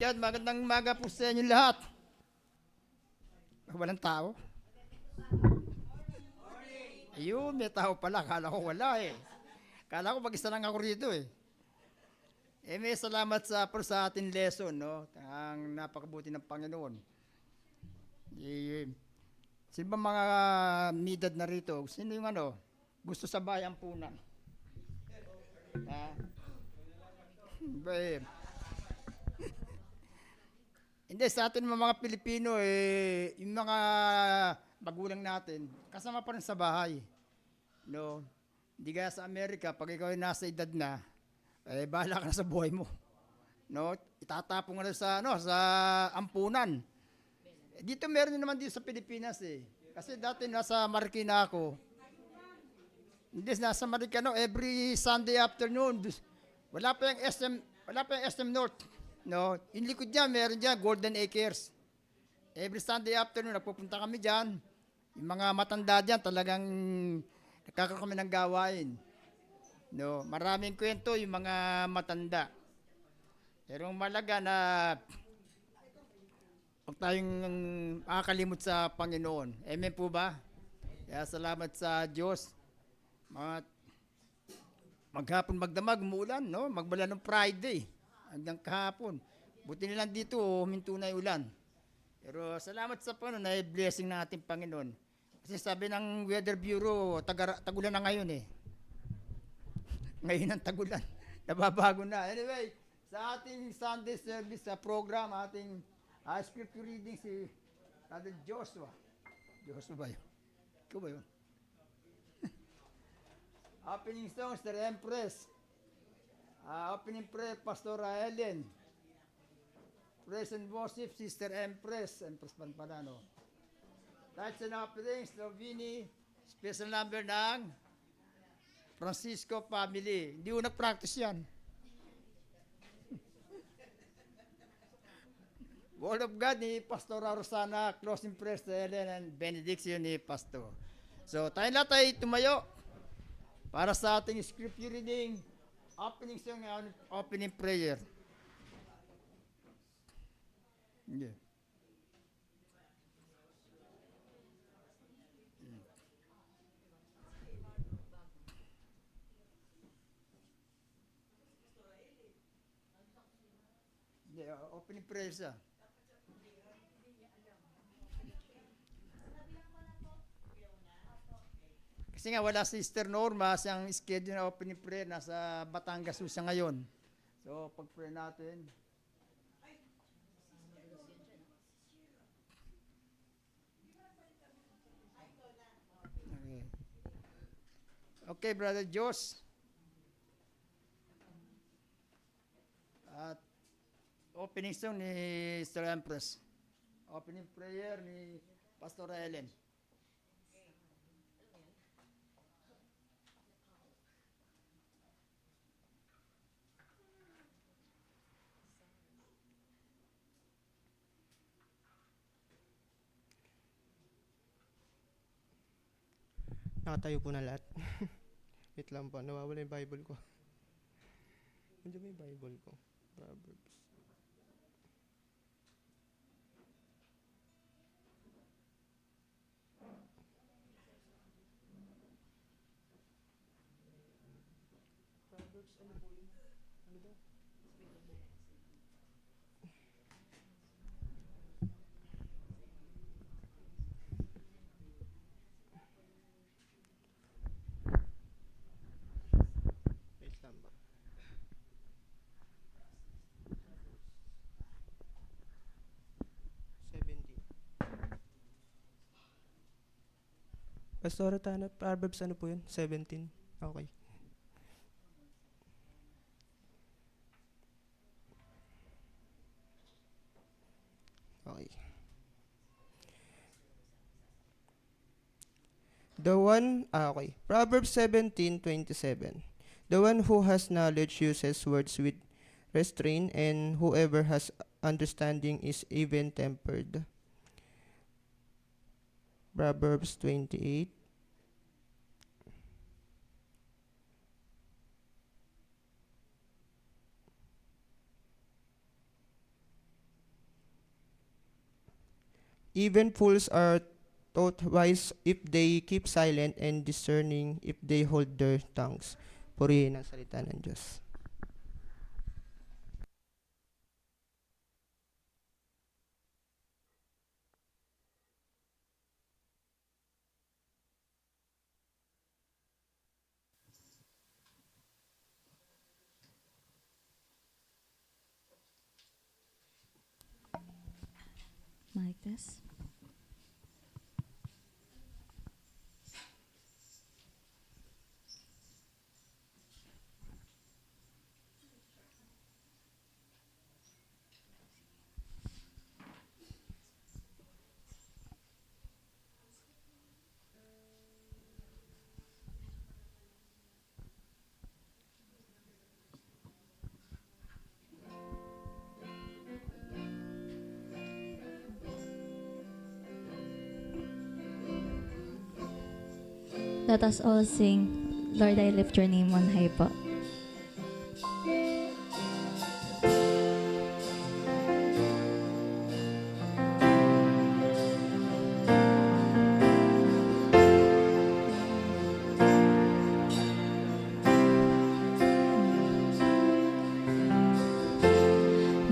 Yan, magandang umaga po sa inyo lahat. Walang tao. Ayun, may tao pala. Kala ko wala eh. Kala ko mag-isa lang ako rito eh. May salamat sa ating lesson, no? Ang napakabuti ng Panginoon. Eh, sino ba mga midad na rito? Sino yung gusto sa bayan punan? Ha? Eh, hindi, sa atin mga Pilipino, yung mga magulang natin, kasama pa rin sa bahay. No? Hindi kaya sa Amerika, pag ikaw ay nasa edad na, bahala ka na sa buhay mo. No? Itatapon ka na sa ampunan. Dito meron din naman dito sa Pilipinas eh. Kasi dati nasa Marikina ako. Hindi, nasa Marikina, every Sunday afternoon, wala pa yung SM North. No? Yung likod dyan, meron dyan, Golden Acres. Every Sunday afternoon, nagpupunta kami dyan. Yung mga matanda dyan, talagang nakakakami ng gawain. No, maraming kwento yung mga matanda. Pero malaga na huwag tayong makakalimot sa Panginoon. Amen po ba? Kaya salamat sa Diyos. Maghapon magdamag, umuulan, no? Magbala ng Friday hanggang kahapon. Buti nilang dito, huminto na yung ulan. Pero salamat sa Panginoon na blessing ng ating Panginoon. Kasi sabi ng Weather Bureau, tagulan na ngayon eh. Ngayon ang tagulan. Nababago na. Anyway, sa ating Sunday service sa program, ating scripture reading si Brother Joshua. Joshua ba yun? Ikaw ba yun? Opening song, Sister Empress. Opening prayer, Pastora Helen. Praise and worship, Sister Empress. Empress pa pala, no? Lights and opening, Slovini. Special number ng Francisco family. Hindi ko nag-practice yan. Word of God ni Pastor Rosana, closing prayer sa Helen, and benediction ni Pastor. So, tayo lahat ay tumayo para sa ating scripture reading, opening song, opening prayer. Yeah. Yeah, opening prayer siya. Kasi nga wala si Sister Norma, siyang schedule na opening prayer, nasa Batangas siya ngayon. So, pag-pray natin. Okay, okay Brother Josh. At opening song ni Sister Empress. Opening prayer ni Pastor Helen. Nakatayo po na lahat. Wait lang po, nawawala yung Bible ko. Nandiyan ba yung Bible ko? Proverbs. Proverbs, ano po yun? Ano daw? Wait lang ba? Pastora Tana, Proverbs ano po yun? 17. Okay. Okay. Okay. Proverbs 17:27. The one who has knowledge uses words with restraint, and whoever has understanding is even-tempered. Proverbs 28. Even fools are taught wise if they keep silent, and discerning if they hold their tongues. Purihin ang salita ng Diyos. Mic test. Let us all sing, Lord, I lift your name on high po.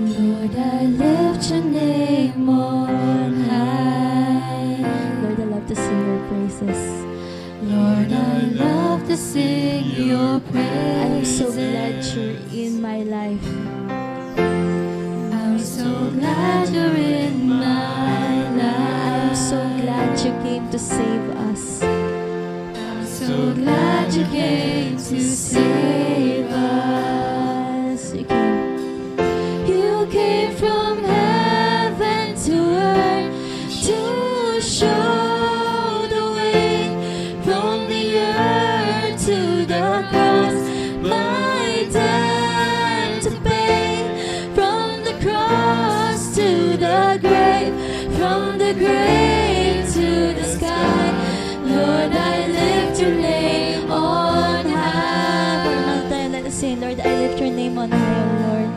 Lord, I lift your name on high. Lord, I love to sing your praises. Lord, I love to sing your praise. I'm so glad you're in my life. I'm so glad you're in my life. I'm so glad you came to save us. I'm so glad you came to save us. You came from heaven to earth to show to the cross, my debt to pay. From the cross to the grave, from the grave to the sky. Lord, I lift your name on high. For another time, let us sing, Lord, I lift your name on high, O Lord.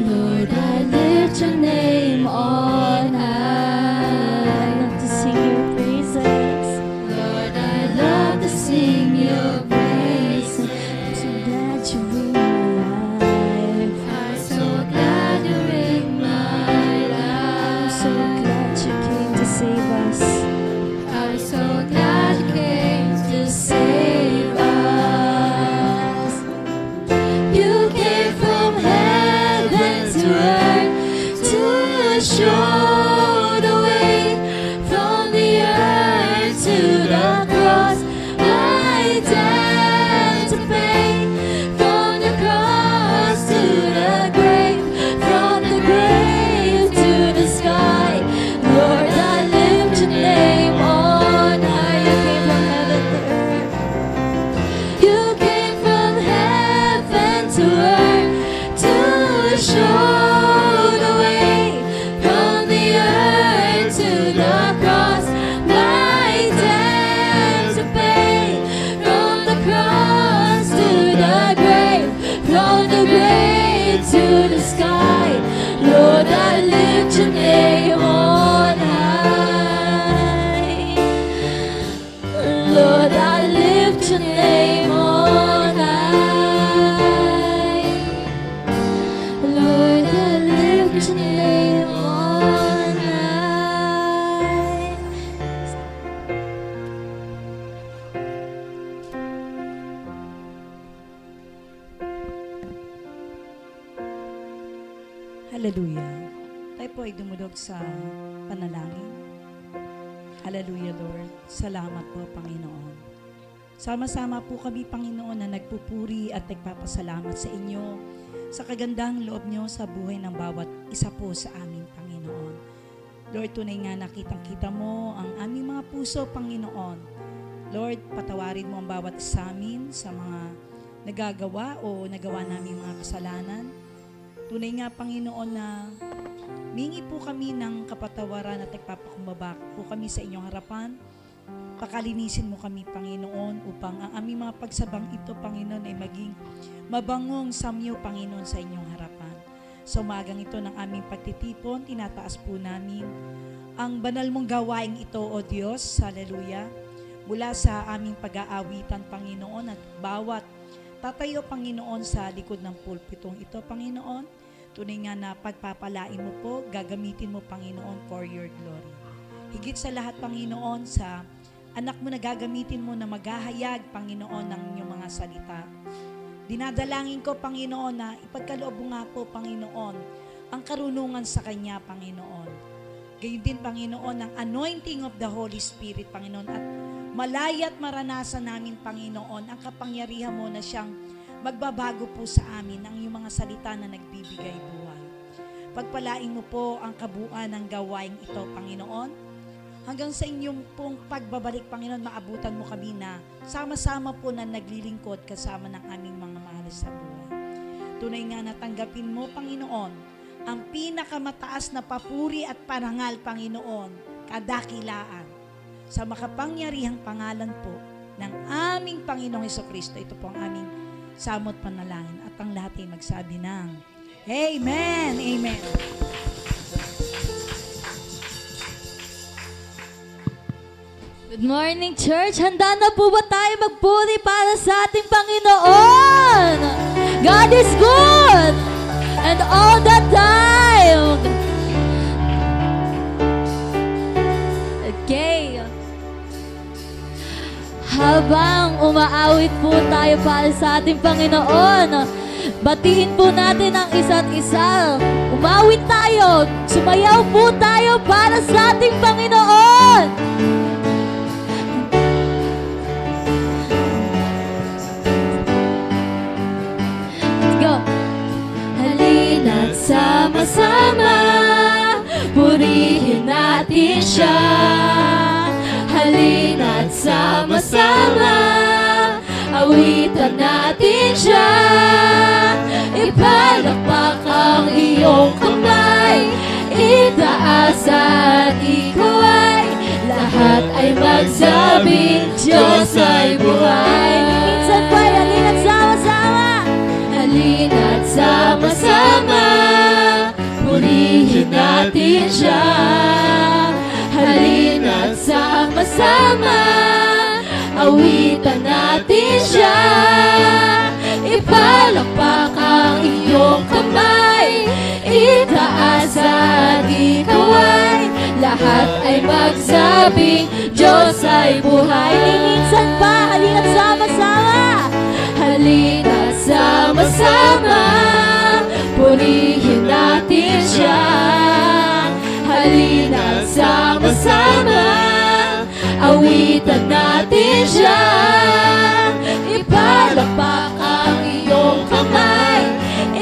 Lord, I lift your name on high. I love to sing your praises. Love to sing your praise. I'm so glad you're in my life. I'm so glad you're in my life. I'm so glad you came to save us. I'm so glad you came to save us. You came from heaven to earth to show the way. From the earth to the cross, my debt to pay. From the cross to the grave, from the grave to the sky. Lord, I lift your name on high. You came from heaven to earth to show the way. From the earth to the cross, my debt to pay. From the cross to the grave, from the grave to the sky. Lord, I lift your name on high. Lord, I lift your name on high. Lord, I lift your name on high. Hallelujah. Tayo po ay dumulog sa panalangin. Hallelujah, Lord. Salamat po, Panginoon. Sama-sama po kami, Panginoon, na nagpupuri at nagpapasalamat sa inyo sa kagandahang loob nyo sa buhay ng bawat isa po sa amin, Panginoon. Lord, tunay nga nakitang-kita mo ang aming mga puso, Panginoon. Lord, patawarin mo ang bawat isa amin sa mga nagagawa o nagawa namin mga kasalanan. Tunay nga, Panginoon, na mingi po kami ng kapatawaran at nagpapakumbaba po kami sa inyong harapan. Pakalinisin mo kami, Panginoon, upang ang aming mga pagsabang ito, Panginoon, ay maging mabangong samyo, Panginoon, sa inyong harapan. Sa umagang ito ng aming pagtitipon, tinataas po namin ang banal mong gawain ito, O Diyos, hallelujah, mula sa aming pag-aawitan, Panginoon, at bawat tatayo, Panginoon, sa likod ng pulpitong ito, Panginoon, tunay nga na pagpapalain mo po, gagamitin mo, Panginoon, for your glory. Higit sa lahat, Panginoon, sa anak mo na gagamitin mo na maghahayag, Panginoon, ng inyong mga salita. Dinadalangin ko, Panginoon, na ipagkaloob mo nga po, Panginoon, ang karunungan sa Kanya, Panginoon. Gayon din, Panginoon, ang anointing of the Holy Spirit, Panginoon, at malaya't maranasan namin, Panginoon, ang kapangyarihan mo na siyang magbabago po sa amin ang iyong mga salita na nagbibigay buhay. Pagpalain mo po ang kabuuan ng gawain ito, Panginoon. Hanggang sa inyong pong pagbabalik, Panginoon, maabutan mo kami na sama-sama po na naglilingkod kasama ng aming mga mahal sa buhay. Tunay nga natanggapin mo, Panginoon, ang pinakamataas na papuri at parangal, Panginoon, kadakilaan, sa makapangyarihang pangalan po ng aming Panginoong Hesukristo. Ito po ang aming samot panalangin at ang lahat ay magsabi ng Amen! Amen! Good morning, church! Handa na po ba tayo magpuri para sa ating Panginoon? God is good! And all the time! Okay. Habang umaawit po tayo para sa ating Panginoon, batiin po natin ang isa't isa. Umawit tayo, sumayaw po tayo para sa ating Panginoon. Let's go. Halina't sama-sama, purihin natin siya. Halina't sama-sama, awitan natin siya. Ipalakpak ang iyong kamay, itaas at ikaw ay lahat ay magsabing Diyos ay buhay. Minsan pa, halina't sama-sama, halina't sama-sama, purihin natin siya. Halina't sama-sama, awitan natin siya. Ipalakpak ang iyong kamay, itaas at ikaw ay lahat ay magsabing Diyos ay buhay. Minsan pa, halina't sama-sama, halina't sama-sama, purihin natin siya. Halina't sama-sama, awitan natin siya. Ipalakpak ang iyong kamay,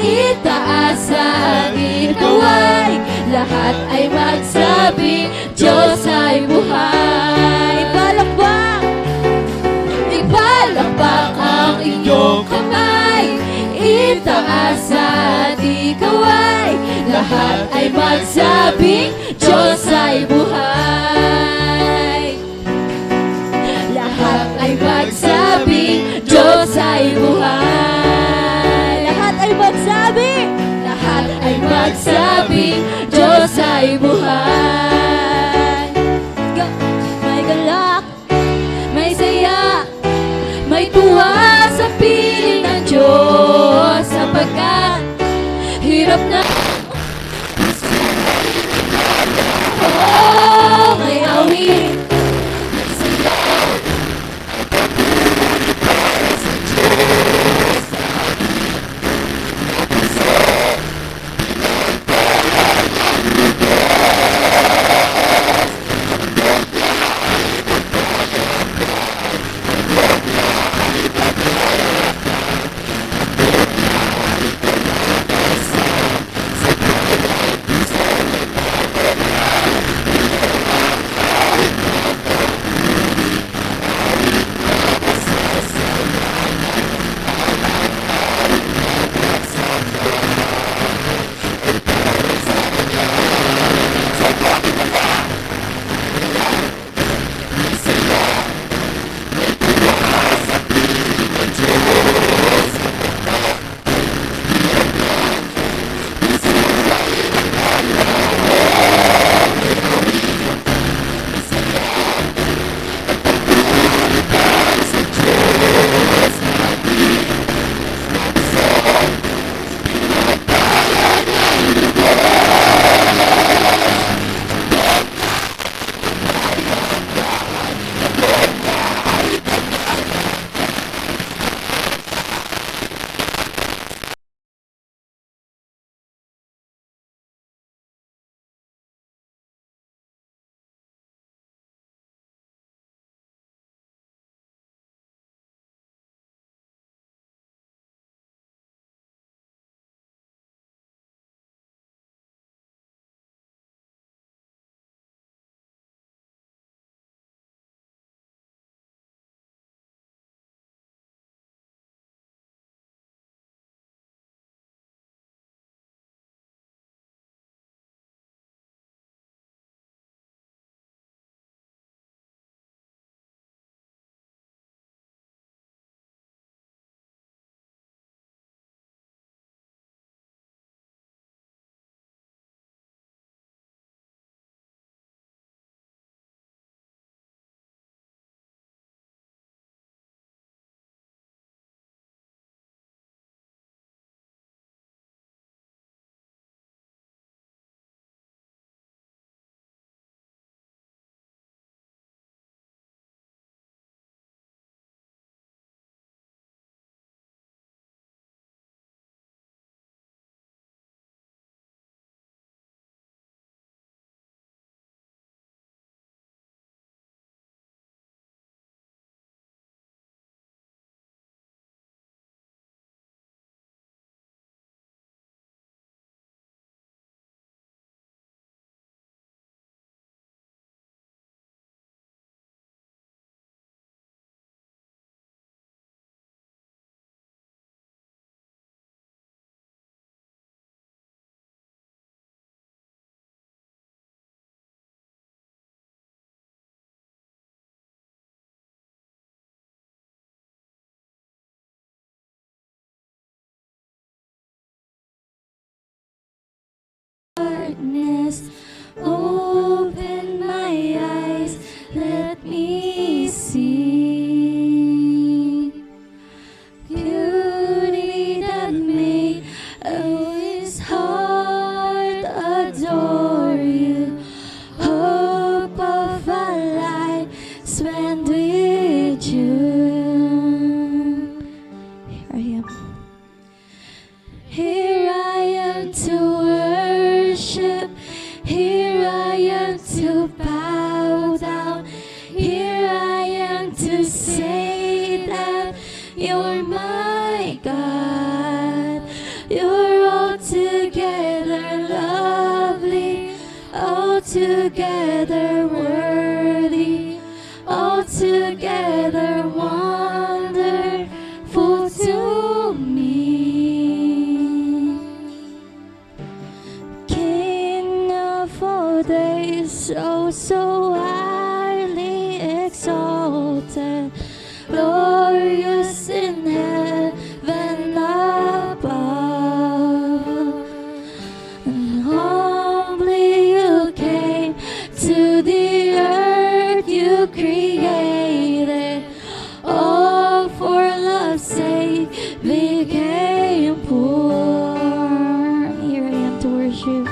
itaas at ikaw ay lahat ay magsabi Diyos ay buhay. Ipalakpak, ipalakpak ang iyong kamay, itaas at ikaw ay lahat ay magsabing Diyos ay buhay. Lahat ay magsabing Diyos ay buhay. Lahat ay magsabing, lahat ay magsabing Diyos ay buhay. Go. May galak, may saya, may tuwa sa piling ng Diyos, sapagkat hirap na may awit, darkness. Open my eyes, let me see beauty that made his heart adore you. Hope of a life spent with you. Here I am to worship. Here I am to bow down. Here I am to say that you're my God. You're altogether lovely, altogether worthy, altogether wonderful to me. King of all days, so highly exalted, glorious in heaven above. And humbly you came to the earth you created, all for love's sake became poor. Here I am to worship.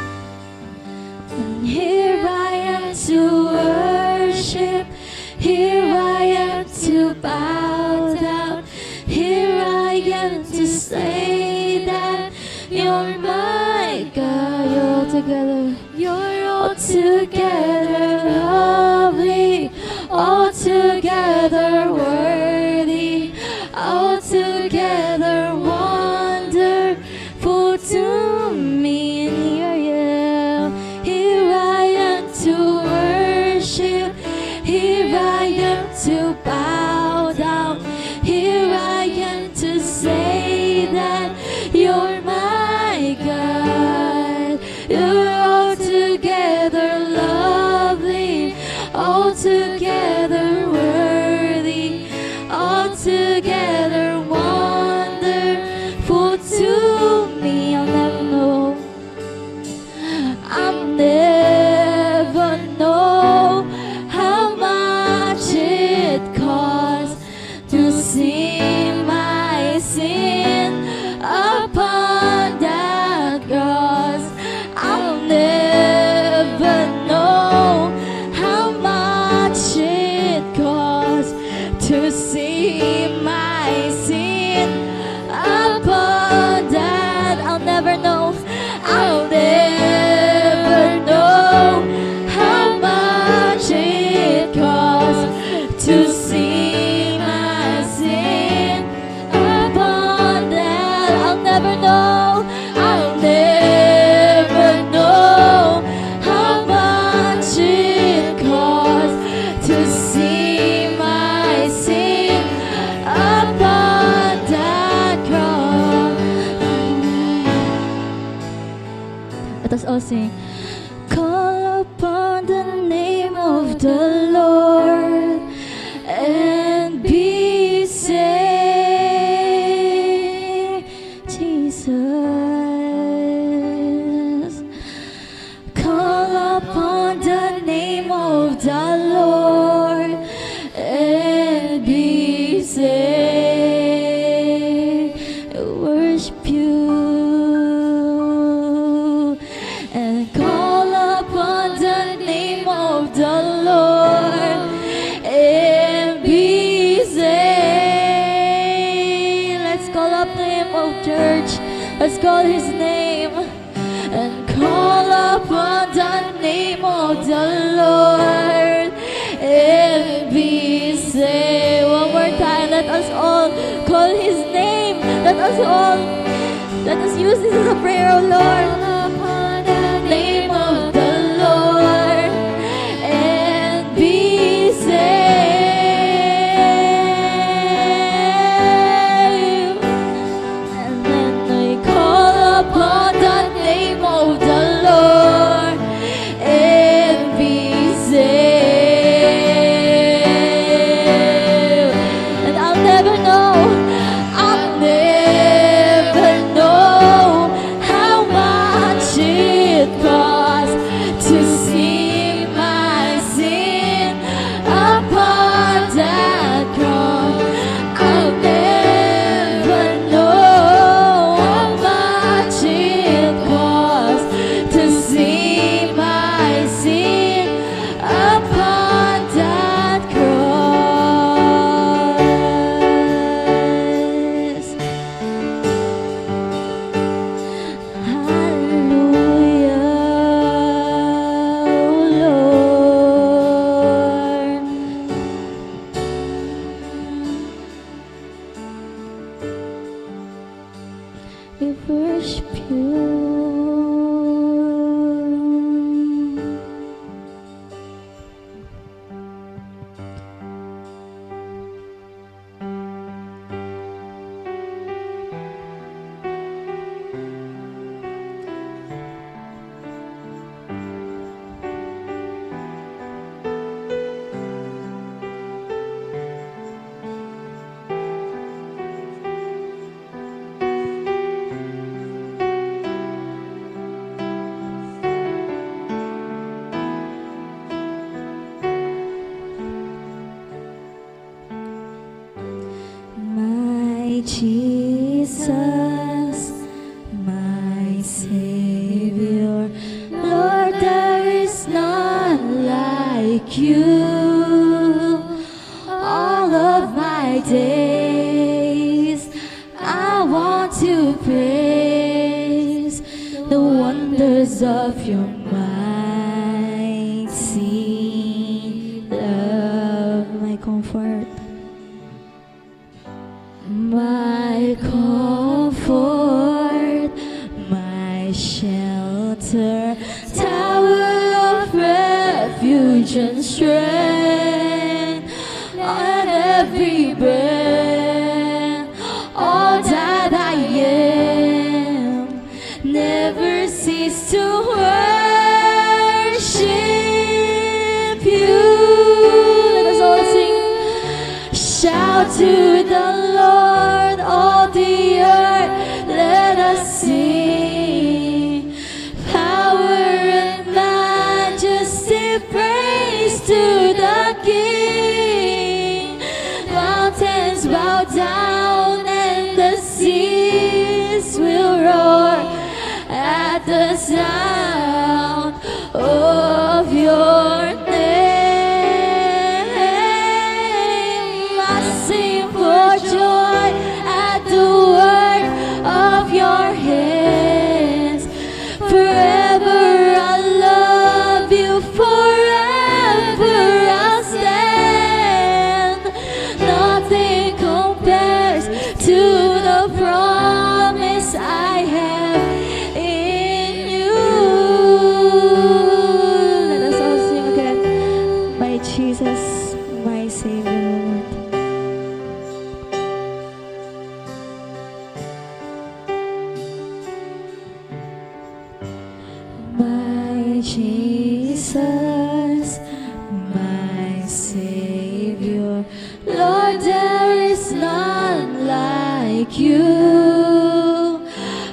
And here I am to worship. Here I am to bow down. Here I am to say that you're my God. You're altogether lovely, altogether worthy, altogether wonderful to me. And here I am to worship. Here I am to bow down. Here I am to say that you're my God. You're altogether lovely, altogether worthy, altogether wonderful to me. I'll never know how much it costs to see my sin upon that cross. I'll never know how much it costs to see my sin upon that. I'll never know. I'll never know how much it costs to see my sin upon that. I'll never know. I'll never know how much it costs to see my sin upon that cross. Let us all sing. Call upon the name of the Lord and be saved. Jesus. Call upon the name of the Lord and be saved. Worship you and call upon the name of the Lord and be saved. Let's call up the name of church. Let's call his name and call upon the name of the Lord and be saved. One more time, let us all call his name. Let us use this as a prayer, oh Lord. Upon the name of the Lord and be saved. And then we call upon the name of the Lord and be saved. And I'll never know how much Jesus, my Savior. Lord, there is none like you. All of my days, I want to praise the wonders of your mighty love. My comfort, my comfort, my shelter, tower of refuge and strength, on every breath, all that I am, never cease to worship you. Let us all sing. Shout to the Lord, all the earth, let us sing. Power and majesty, praise to the King. Mountains bow down and the seas will roar at the sound of your name. I sing for joy at the work of your hands. Forever I love you, forever I'll stand. Nothing compares to the promise I have in you. Let us all sing again. My Jesus, my Savior, Lord. My Jesus, my Savior, Lord, there is none like you.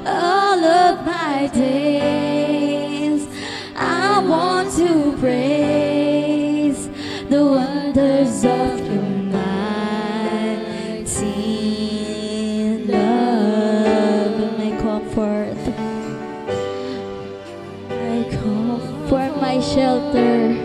All of my days, I want to praise the wonders of your mighty love. My comfort, my shelter,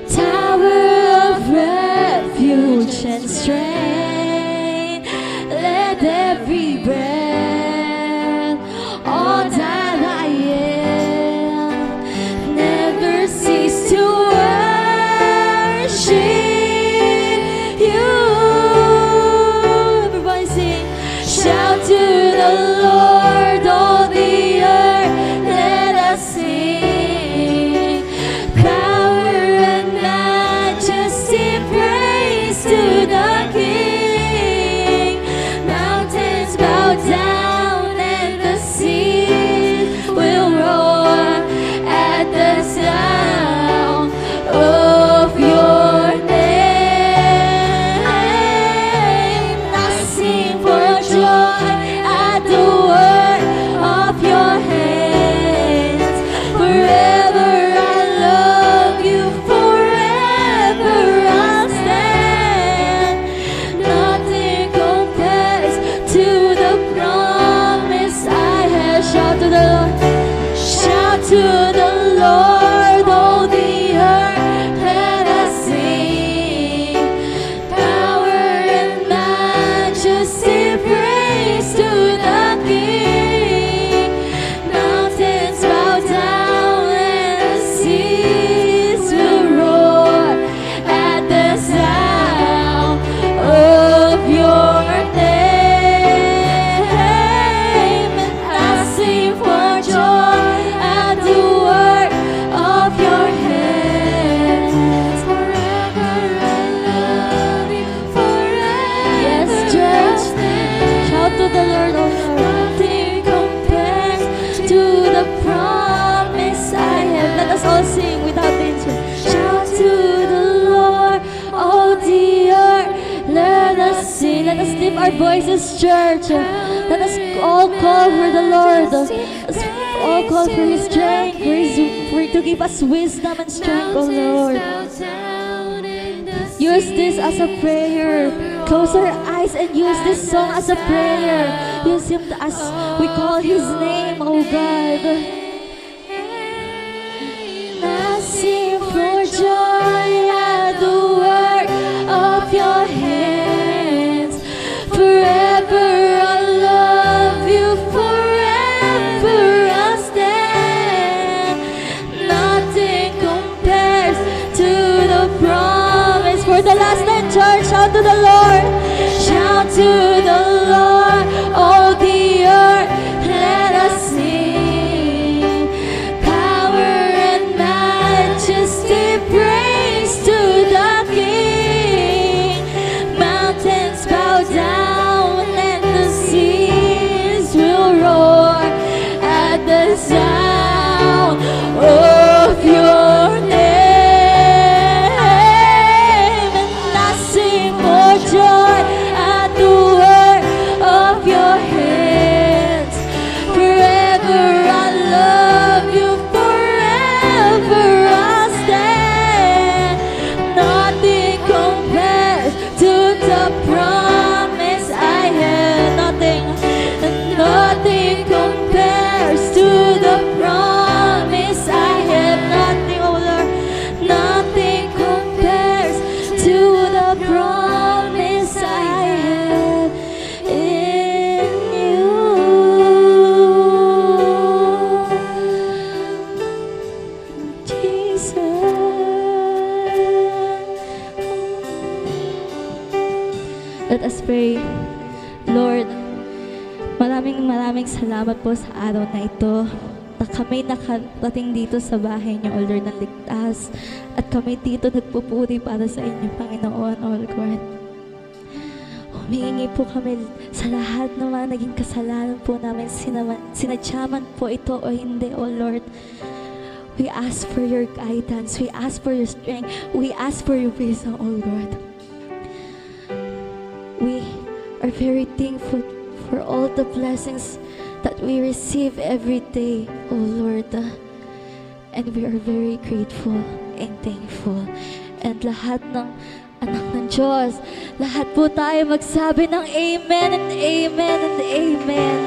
tower of refuge and strength. Let every breath, all that I am, never cease to worship you. Everybody sing. Shout to the Lord, all the earth, let us sing. Power and majesty, praise to the King. Mountains bow down and the seas will roar at the sound of your name. I sing for joy at the work of your hands. Forever I love you, forever I'll stand. Nothing compares to the promise I have. Shout to the Lord, shout to the Lord, all the earth, let us sing. Power and majesty, praise to the King. Mountains bow down and the seas will roar at the sound of your name. I sing for joy at the work of your hands. Forever I love you, forever. Yes, church. Shout to the Lord, oh Lord. Nothing compares to the promise I have. Let us all sing without the instrument. Shout to the Lord, all the earth, let us sing. Let us lift our voices, church. Let us all call for the Lord. Let's all call for His strength, for to give us wisdom and strength, oh Lord. Mountains bow down and the Use this as a prayer. Close our eyes and use this song as a prayer. Use him as we call his name, oh God. I sing for joy at the work of your hands. Forever I love you, forever I stand. Nothing compares to the promise. For the last time, church, shout to the Lord. Shout to the Lord, all the earth, let us sing. Power and majesty, praise to the King. Mountains bow down and the seas will roar at the sound of your name. And I sing for joy at the work of your hands. Forever I love you, forever I stand. Nothing compares to the promise I have. Nothing compares to the promise I have. Nothing, oh Lord, nothing compares to the promise I have in you. Jesus. Let us pray. Lord, maraming salamat po sa araw na ito na kami nakarating dito sa bahay niyo, O Lord, ng ligtas. At kami dito nagpupuri para sa inyo, Panginoon, O Lord. Humihingi po kami sa lahat ng mga naging kasalanan po namin, sinadyaman po ito o hindi, O Lord. We ask for your guidance. We ask for your strength. We ask for your wisdom, O Lord. We are very thankful for all the blessings that we receive every day, O Lord. And we are very grateful and thankful. And lahat ng anak ng Diyos, lahat po tayo magsabi ng Amen and Amen and Amen.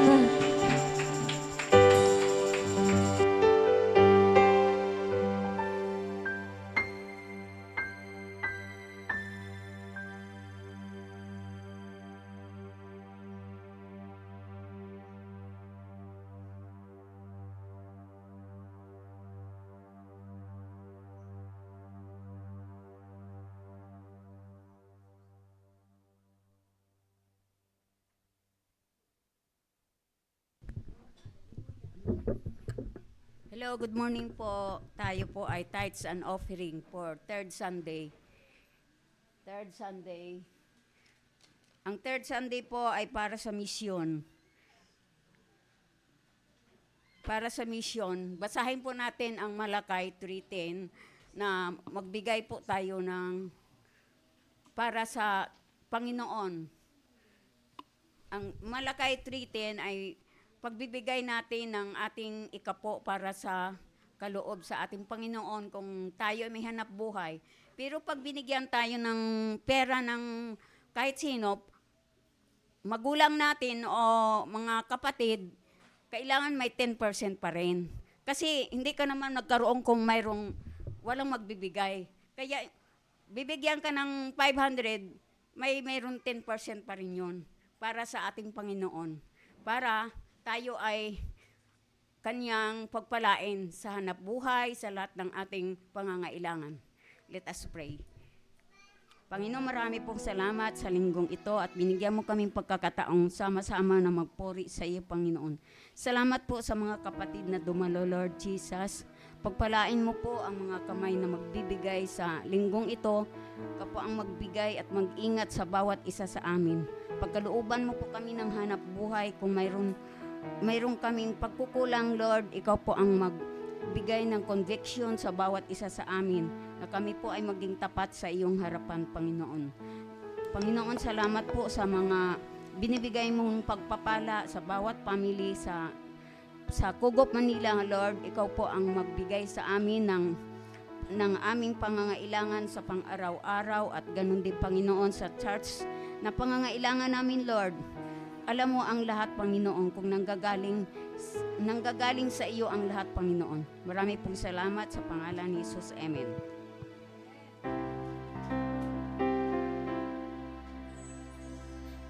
Hello, good morning po. Tayo po ay tithes and offering for third Sunday. Third Sunday. Ang third Sunday po ay para sa misyon. Para sa misyon. Basahin po natin ang Malakay 3:10 na magbigay po tayo ng para sa Panginoon. Ang Malakay 3:10 ay pagbibigay natin ng ating ikapo para sa kaloob sa ating Panginoon kung tayo ay may hanap buhay. Pero pag binigyan tayo ng pera ng kahit sino, magulang natin o mga kapatid, kailangan may 10% pa rin. Kasi hindi ka naman nagkaroon kung walang magbibigay. Kaya bibigyan ka ng 500, mayroon 10% pa rin yun para sa ating Panginoon. Para tayo ay kanyang pagpalain sa hanap buhay, sa lahat ng ating pangangailangan. Let us pray. Panginoon, marami pong salamat sa linggong ito at binigyan mo kaming pagkakataong sama-sama na magpuri sa iyo, Panginoon. Salamat po sa mga kapatid na dumalo, Lord Jesus. Pagpalain mo po ang mga kamay na magbibigay sa linggong ito. Ka po ang magbigay at mag-ingat sa bawat isa sa amin. Pagkalooban mo po kami ng hanap buhay kung mayroon kaming pagkukulang, Lord, ikaw po ang magbigay ng conviction sa bawat isa sa amin na kami po ay maging tapat sa iyong harapan, Panginoon. Panginoon, salamat po sa mga binibigay mong pagpapala sa bawat family sa Kugop, Manila, Lord. Ikaw po ang magbigay sa amin ng ng aming pangangailangan sa pang-araw-araw at ganun din, Panginoon, sa church na pangangailangan namin, Lord. Alam mo ang lahat, Panginoon, kung nanggagaling sa iyo ang lahat, Panginoon. Marami pong salamat sa pangalan ni Jesus. Amen.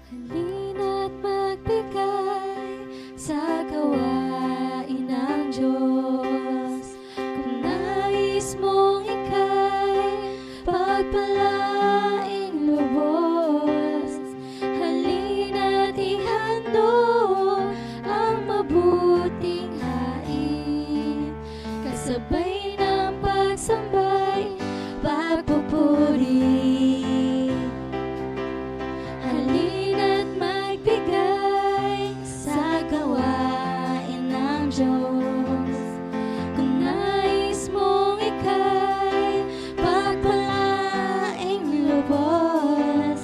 Halina't magbigay sa gawain ng Diyos. Kung nais mong ika'y pagpalaing lubos, halina't ihandog ang mabuting hain, kasabay ng pagsambay, pagpupuri. Halina't magbigay sa gawain ng Diyos. Kung nais mong ika'y pagpalaing lubos,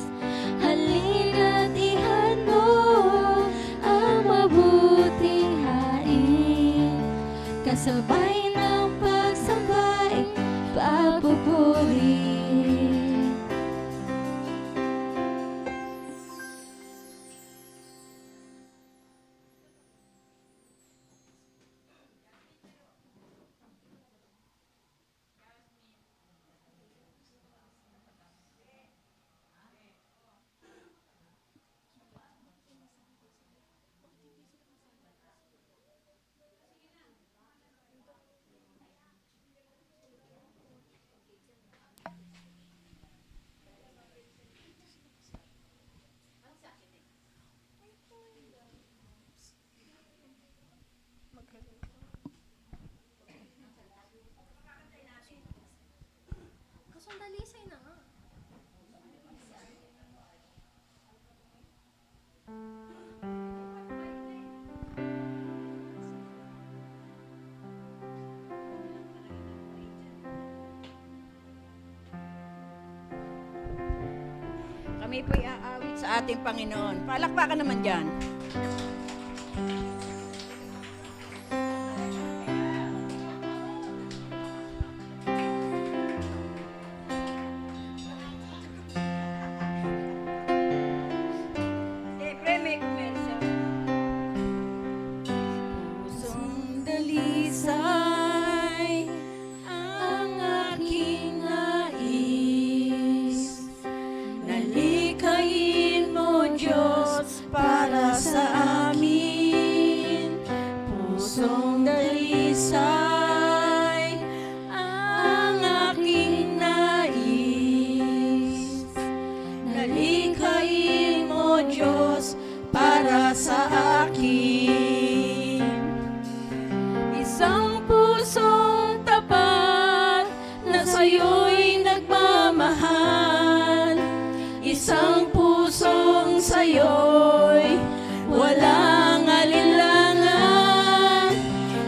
halina't ihandog ang mabuting hain, kasabay ng pagsambay, pagpupuri. Kasandalisay na nga. Kami po'y aawit sa ating Panginoon. Palakpakan naman dyan. Siyempre, may commercial. Pusong dalisay ang aking nais, nalikayin mo, Diyos, para sa amin. Pusong dalisay ang aking nais, nalikayin mo, Diyos, para sa akin. Isang pusong tapat na sa'yo'y nagmamahal, isang pusong sa'yo'y walang alinlangan,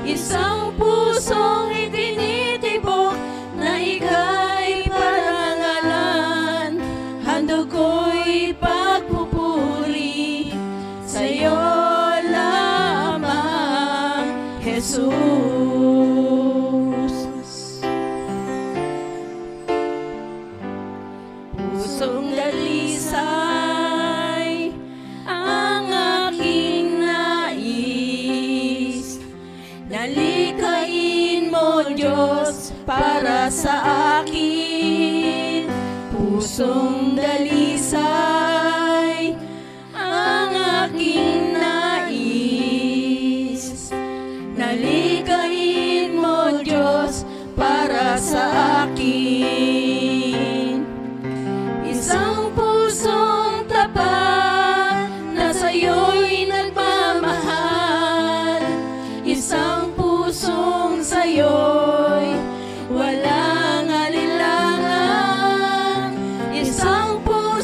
isang pusong itinitibok na ika'y parangalan, handog ko'y pagpupuri sa'yo lamang, Jesus. Pusong dalisay ang aking nais, nalikayin mo, Diyos, para sa akin. Pusong dalisay ang aking nais, nalikayin mo, Diyos, para sa akin. Isang pusong tapat na sa'yo'y nagmamahal, isang pusong sa'yo'y walang alinlangan, isang pusong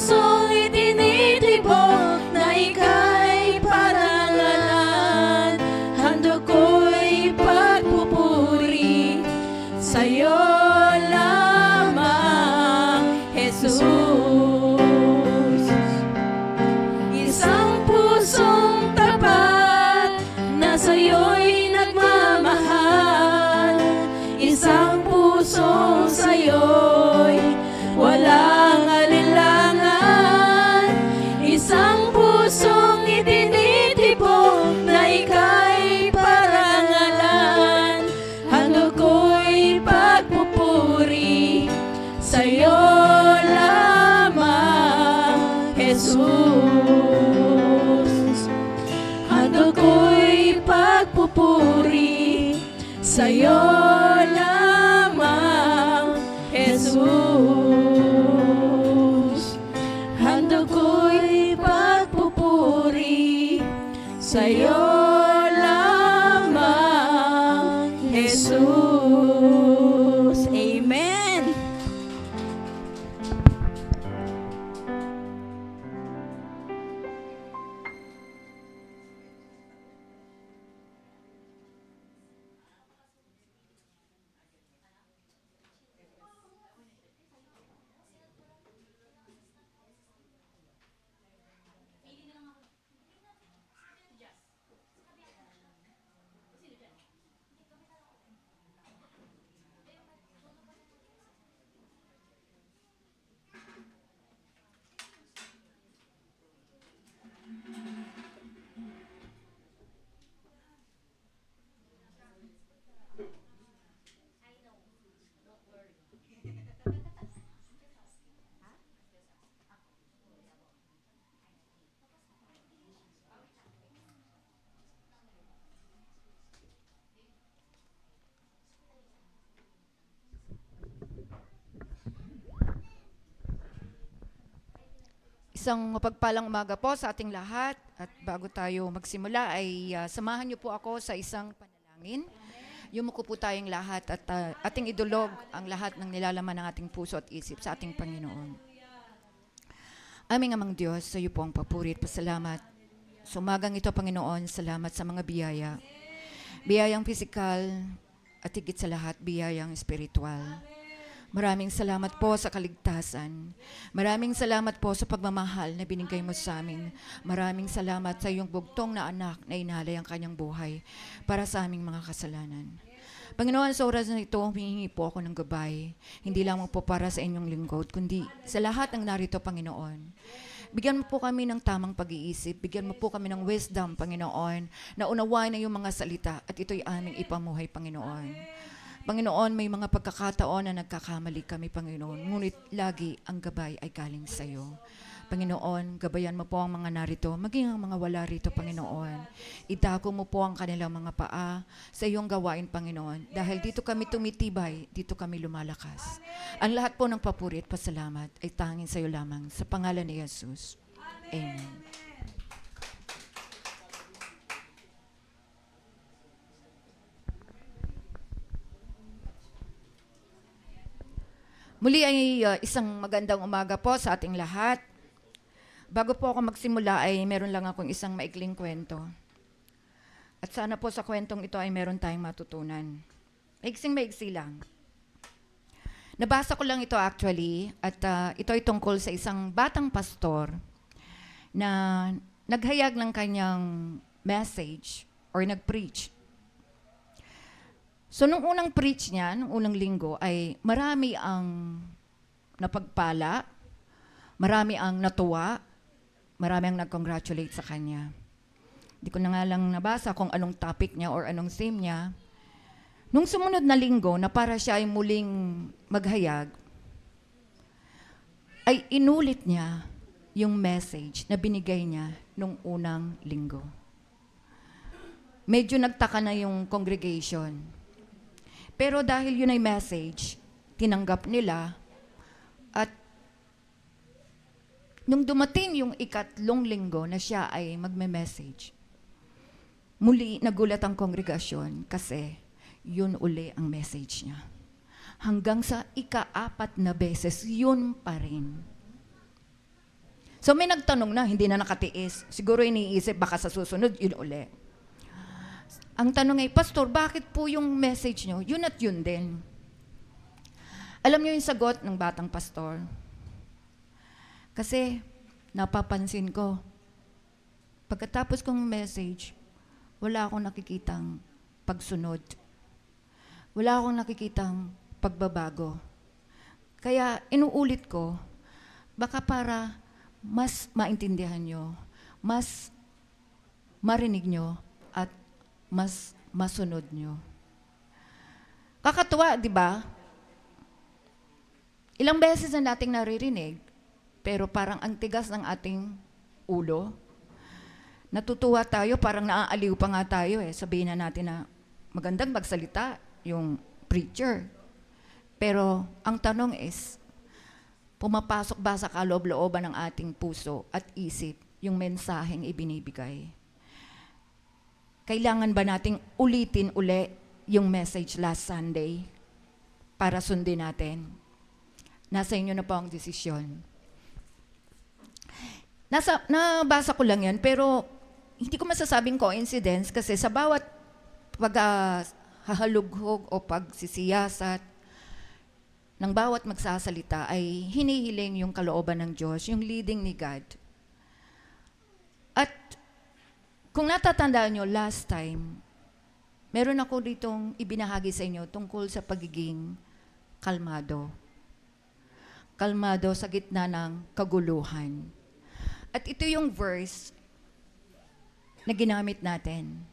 sa'yo'y walang alinlangan. Isang pusong itinitipon na ika'y parangalan. Handog ko'y pagpupuri sa'yo lamang, Jesus. Handog ko'y pagpupuri sa'yo lamang, Jesus. Handog ko'y pagpupuri sa'yo lamang, Jesus. Amen. Isang mapagpalang umaga po sa ating lahat at bago tayo magsimula ay samahan niyo po ako sa isang panalangin. Yumuko po tayong lahat at ating idulog ang lahat ng nilalaman ng ating puso at isip sa ating Panginoon. Aming Amang Diyos, sa iyo po ang papuri at pasalamat. Sa umagang ito, Panginoon, salamat sa mga biyaya. Biyayang pisikal at higit sa lahat, biyayang espiritual. Maraming salamat po sa kaligtasan. Maraming salamat po sa pagmamahal na binigay mo sa amin. Maraming salamat sa iyong bugtong na anak na inalay ang kanyang buhay para sa aming mga kasalanan. Panginoon, sa oras na ito, humihingi po ako ng gabay. Hindi lamang po para sa inyong lingkod, kundi sa lahat ng narito, Panginoon. Bigyan mo po kami ng tamang pag-iisip. Bigyan mo po kami ng wisdom, Panginoon, na unawain na iyong mga salita at ito'y aming ipamuhay, Panginoon. Panginoon, may mga pagkakataon na nagkakamali kami, Panginoon, ngunit lagi ang gabay ay galing sa iyo. Panginoon, gabayan mo po ang mga narito, maging ang mga wala rito, Panginoon. Itako mo po ang kanilang mga paa sa iyong gawain, Panginoon. Dahil dito kami tumitibay, dito kami lumalakas. Ang lahat po ng papuri at pasalamat ay tanging sa iyo lamang. Sa pangalan ni Jesus. Amen. Muli ay isang magandang umaga po sa ating lahat. Bago po ako magsimula ay meron lang akong isang maikling kwento. At sana po sa kwentong ito ay meron tayong matutunan. Maiksing-maiksi lang. Nabasa ko lang ito actually at ito ay tungkol sa isang batang pastor na naghayag ng kanyang message or nag-preach. So, nung unang preach niya, nung unang linggo, ay marami ang napagpala, marami ang natuwa, marami ang nag-congratulate sa kanya. Hindi ko na nga lang nabasa kung anong topic niya or anong theme niya. Nung sumunod na linggo, na para siya ay muling maghayag, ay inulit niya yung message na binigay niya nung unang linggo. Medyo nagtaka na yung congregation. Pero dahil yun ay message, tinanggap nila at nung dumating yung ikatlong linggo na siya ay magme-message, muli nagulat ang kongregasyon kasi yun uli ang message niya. Hanggang sa ika-4 na beses, yun pa rin. So may nagtanong na, hindi na nakatiis. Siguro iniisip, baka sa susunod, yun uli. Ang tanong ay, Pastor, bakit po yung message nyo, yun at yun din? Alam nyo yung sagot ng batang pastor? Kasi, napapansin ko, pagkatapos kong message, wala akong nakikitang pagsunod. Wala akong nakikitang pagbabago. Kaya inuulit ko, baka para mas maintindihan nyo, mas marinig nyo, at mas masunod nyo. Kakatuwa, di ba? Ilang beses na nating naririnig, pero parang ang tigas ng ating ulo. Natutuwa tayo, parang naaaliw pa nga tayo eh. Sabihin na natin na magandang magsalita yung preacher. Pero ang tanong is, pumapasok ba sa kaloob-looban ng ating puso at isip yung mensaheng ibinibigay? Kailangan ba nating ulitin uli yung message last Sunday para sundin natin? Nasa inyo na po ang desisyon. Nabasa ko lang yan, pero hindi ko masasabing coincidence kasi sa bawat paghahalughog o pagsisiyasat ng bawat magsasalita ay hinihiling yung kalooban ng Diyos, yung leading ni God. At kung natatandaan nyo, last time, meron ako ditong ibinahagi sa inyo tungkol sa pagiging kalmado. Kalmado sa gitna ng kaguluhan. At ito yung verse na ginamit natin.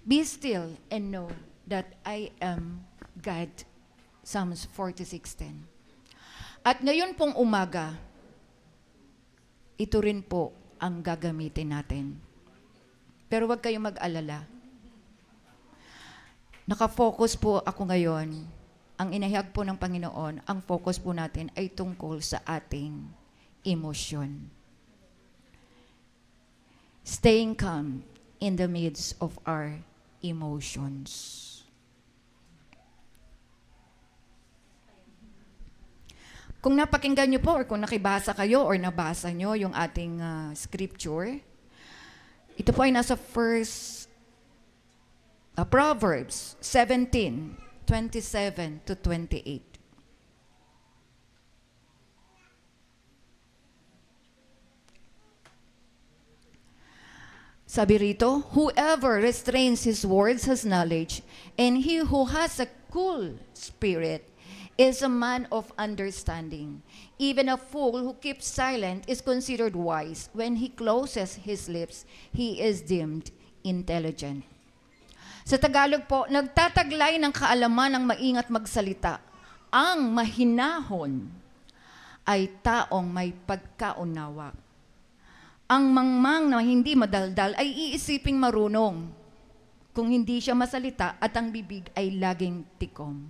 Be still and know that I am God. Psalms 46:10. At ngayon pong umaga, ito rin po ang gagamitin natin. Pero huwag kayong mag-alala. Nakafocus po ako ngayon. Ang inahayag po ng Panginoon, ang focus po natin ay tungkol sa ating emosyon. Staying calm in the midst of our emotions. Kung napakinggan nyo po or kung nakibasa kayo or nabasa nyo yung ating scripture, ito po ay nasa Proverbs 17:27 to 28. Sabi rito, whoever restrains his words has knowledge, and he who has a cool spirit is a man of understanding. Even a fool who keeps silent is considered wise. When he closes his lips, he is deemed intelligent. Sa Tagalog po, nagtataglay ng kaalaman ng maingat magsalita. Ang mahinahon ay taong may pagkaunawa. Ang mangmang na hindi madaldal ay iisiping marunong kung hindi siya masalita at ang bibig ay laging tikom.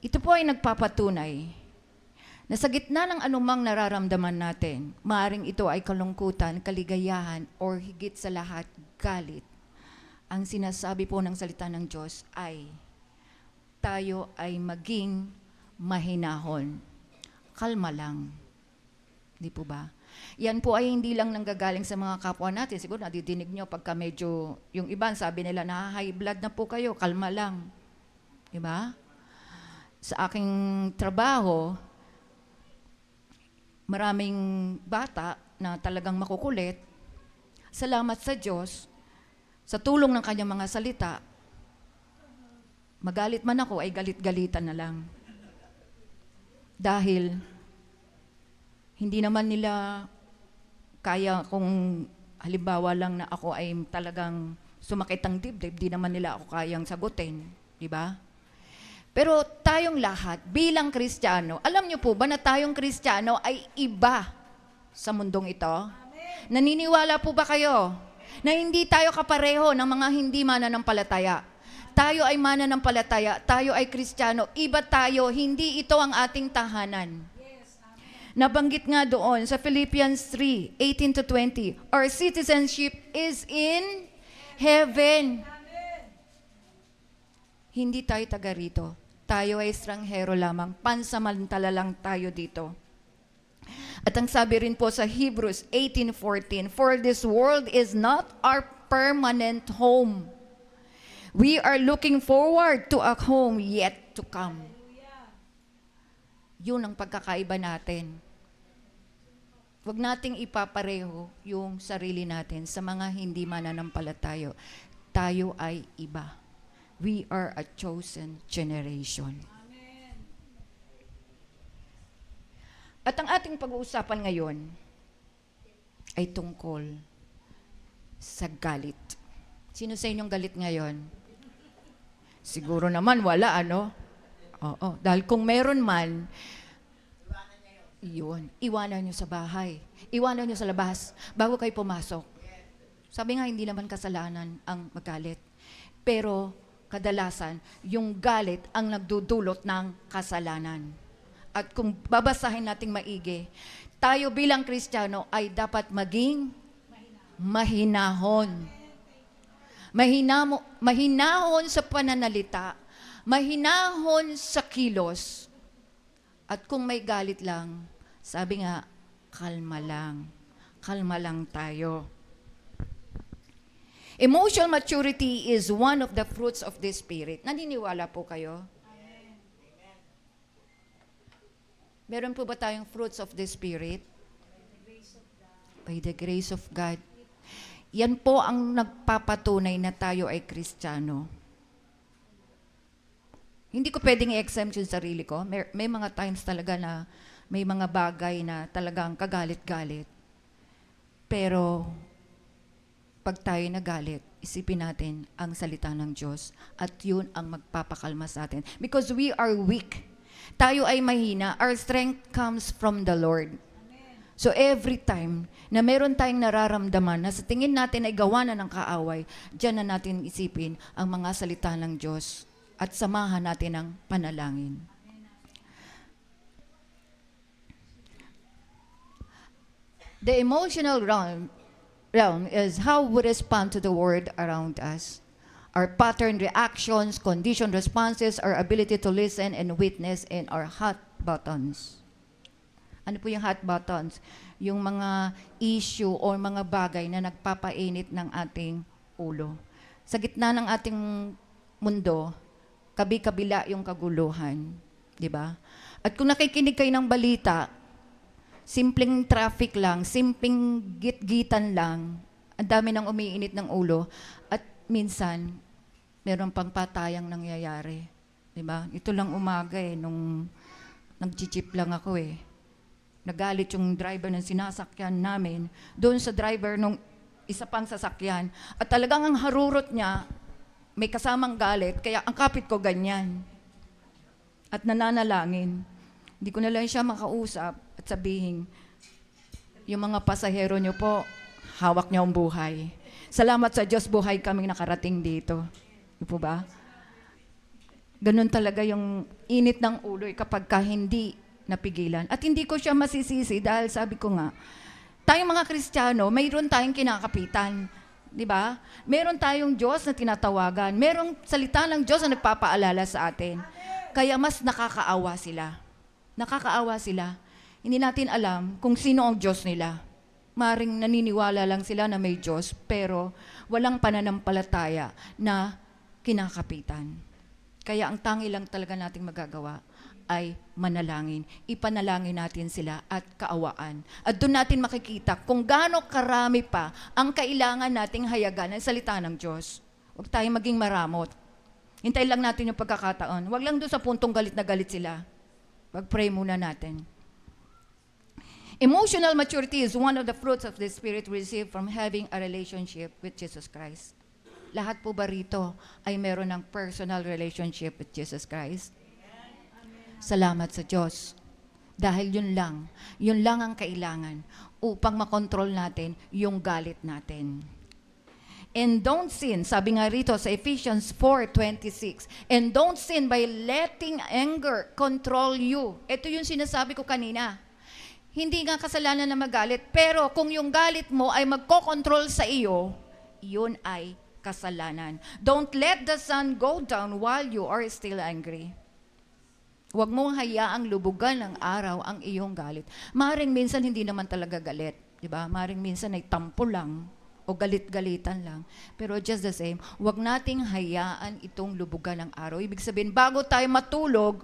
Ito po ay nagpapatunay na sa gitna ng anumang nararamdaman natin, maaaring ito ay kalungkutan, kaligayahan, or higit sa lahat, galit. Ang sinasabi po ng salita ng Diyos ay tayo ay maging mahinahon. Kalma lang. Di po ba? Yan po ay hindi lang nanggagaling sa mga kapwa natin. Siguro nadidinig nyo pagka medyo, yung iban sabi nila na high blood na po kayo, kalma lang. Di ba? Sa aking trabaho, maraming bata na talagang makukulit. Salamat sa Diyos, sa tulong ng kanyang mga salita, magalit man ako ay galit-galitan na lang. Dahil hindi naman nila kaya kung halimbawa lang na ako ay talagang sumakit ang dibdib, di naman nila ako kayang sagutin. Di ba? Pero tayong lahat, bilang Kristiyano, alam niyo po ba na tayong Kristiyano ay iba sa mundong ito? Amen. Naniniwala po ba kayo na hindi tayo kapareho ng mga hindi mananampalataya? Tayo ay mananampalataya, tayo ay Kristiyano, iba tayo, hindi ito ang ating tahanan. Nabanggit nga doon sa Philippians 3:18 to 20, our citizenship is in heaven. Hindi tayo taga rito. Tayo ay estranghero lamang. Pansamantala lang tayo dito. At ang sabi rin po sa Hebrews 18:14, for this world is not our permanent home. We are looking forward to a home yet to come. Yun ang pagkakaiba natin. Huwag nating ipapareho yung sarili natin sa mga hindi mananampalataya. Tayo ay iba. We are a chosen generation. Amen. At ang ating pag-uusapan ngayon ay tungkol sa galit. Sino sa inyong galit ngayon? Siguro naman wala, ano? Oo, dahil kung meron man, yun, iwanan nyo sa bahay. Iwanan nyo sa labas bago kayo pumasok. Sabi nga, hindi naman kasalanan ang magalit. Pero kadalasan, yung galit ang nagdudulot ng kasalanan. At kung babasahin nating maigi, tayo bilang Kristiyano ay dapat maging mahinahon. Mahinahon sa pananalita, mahinahon sa kilos. At kung may galit lang, sabi nga, kalma lang. Kalma lang tayo. Emotional maturity is one of the fruits of the Spirit. Naniniwala po kayo? Meron po ba tayong fruits of the Spirit? By the grace of God. Yan po ang nagpapatunay na tayo ay Kristiyano. Hindi ko pwedeng i-exempt yung sarili ko. May mga times talaga na may mga bagay na talagang kagalit-galit. Pero pag tayo nagalit, isipin natin ang salita ng Diyos at yun ang magpapakalma sa atin. Because we are weak. Tayo ay mahina. Our strength comes from the Lord. So every time na meron tayong nararamdaman na sa tingin natin ay gawa na ng kaaway, diyan na natin isipin ang mga salita ng Diyos at samahan natin ang panalangin. The emotional realm is how we respond to the world around us. Our pattern reactions, conditioned responses, our ability to listen and witness, and our hot buttons. Ano po yung hot buttons? Yung mga issue o mga bagay na nagpapainit ng ating ulo. Sa gitna ng ating mundo, kabi-kabila yung kaguluhan. Di ba? At kung nakikinig kayo ng balita, simpleng traffic lang, simpleng git-gitan lang, ang dami nang umiinit ng ulo, at minsan, meron pang patayang nangyayari. Diba? Ito lang umaga nung nag-jeep lang ako Nagalit yung driver ng sinasakyan namin, doon sa driver nung isa pang sasakyan, at talagang ang harurot niya, may kasamang galit, kaya ang kapit ko ganyan. At nananalangin. Hindi ko na lang siya makausap at sabihin, yung mga pasahero niyo po, hawak niyo ang buhay. Salamat sa Diyos, buhay kaming nakarating dito. Di po ba? Ganun talaga yung init ng ulo kapag hindi napigilan. At hindi ko siya masisisi dahil sabi ko nga, tayong mga Kristiyano, mayroon tayong kinakapitan. Di ba? Meron tayong Diyos na tinatawagan. Merong salita ng Diyos na nagpapaalala sa atin. Kaya mas nakakaawa sila. Nakakaawa sila. Hindi natin alam kung sino ang Diyos nila. Maring naniniwala lang sila na may Diyos, pero walang pananampalataya na kinakapitan. Kaya ang tangi lang talaga nating magagawa ay manalangin. Ipanalangin natin sila at kaawaan. At doon natin makikita kung gaano karami pa ang kailangan nating hayagan ng salita ng Diyos. Huwag tayong maging maramot. Hintayin lang natin yung pagkakataon. Huwag lang doon sa puntong galit na galit sila. Pag-pray muna natin. Emotional maturity is one of the fruits of the Spirit we receive from having a relationship with Jesus Christ. Lahat po ba rito ay meron ng personal relationship with Jesus Christ? Salamat sa Diyos. Dahil yun lang ang kailangan upang makontrol natin yung galit natin. And don't sin, sabi nga rito sa Ephesians 4:26, and don't sin by letting anger control you. Ito yung sinasabi ko kanina. Hindi nga kasalanan na magalit, pero kung yung galit mo ay magkokontrol sa iyo, yun ay kasalanan. Don't let the sun go down while you are still angry. Huwag mong hayaang lubugan ng araw ang iyong galit. Maring minsan hindi naman talaga galit, di ba? Maring minsan ay tampo lang o galit-galitan lang. Pero just the same, huwag nating hayaan itong lubugan ng araw. Ibig sabihin, bago tayo matulog,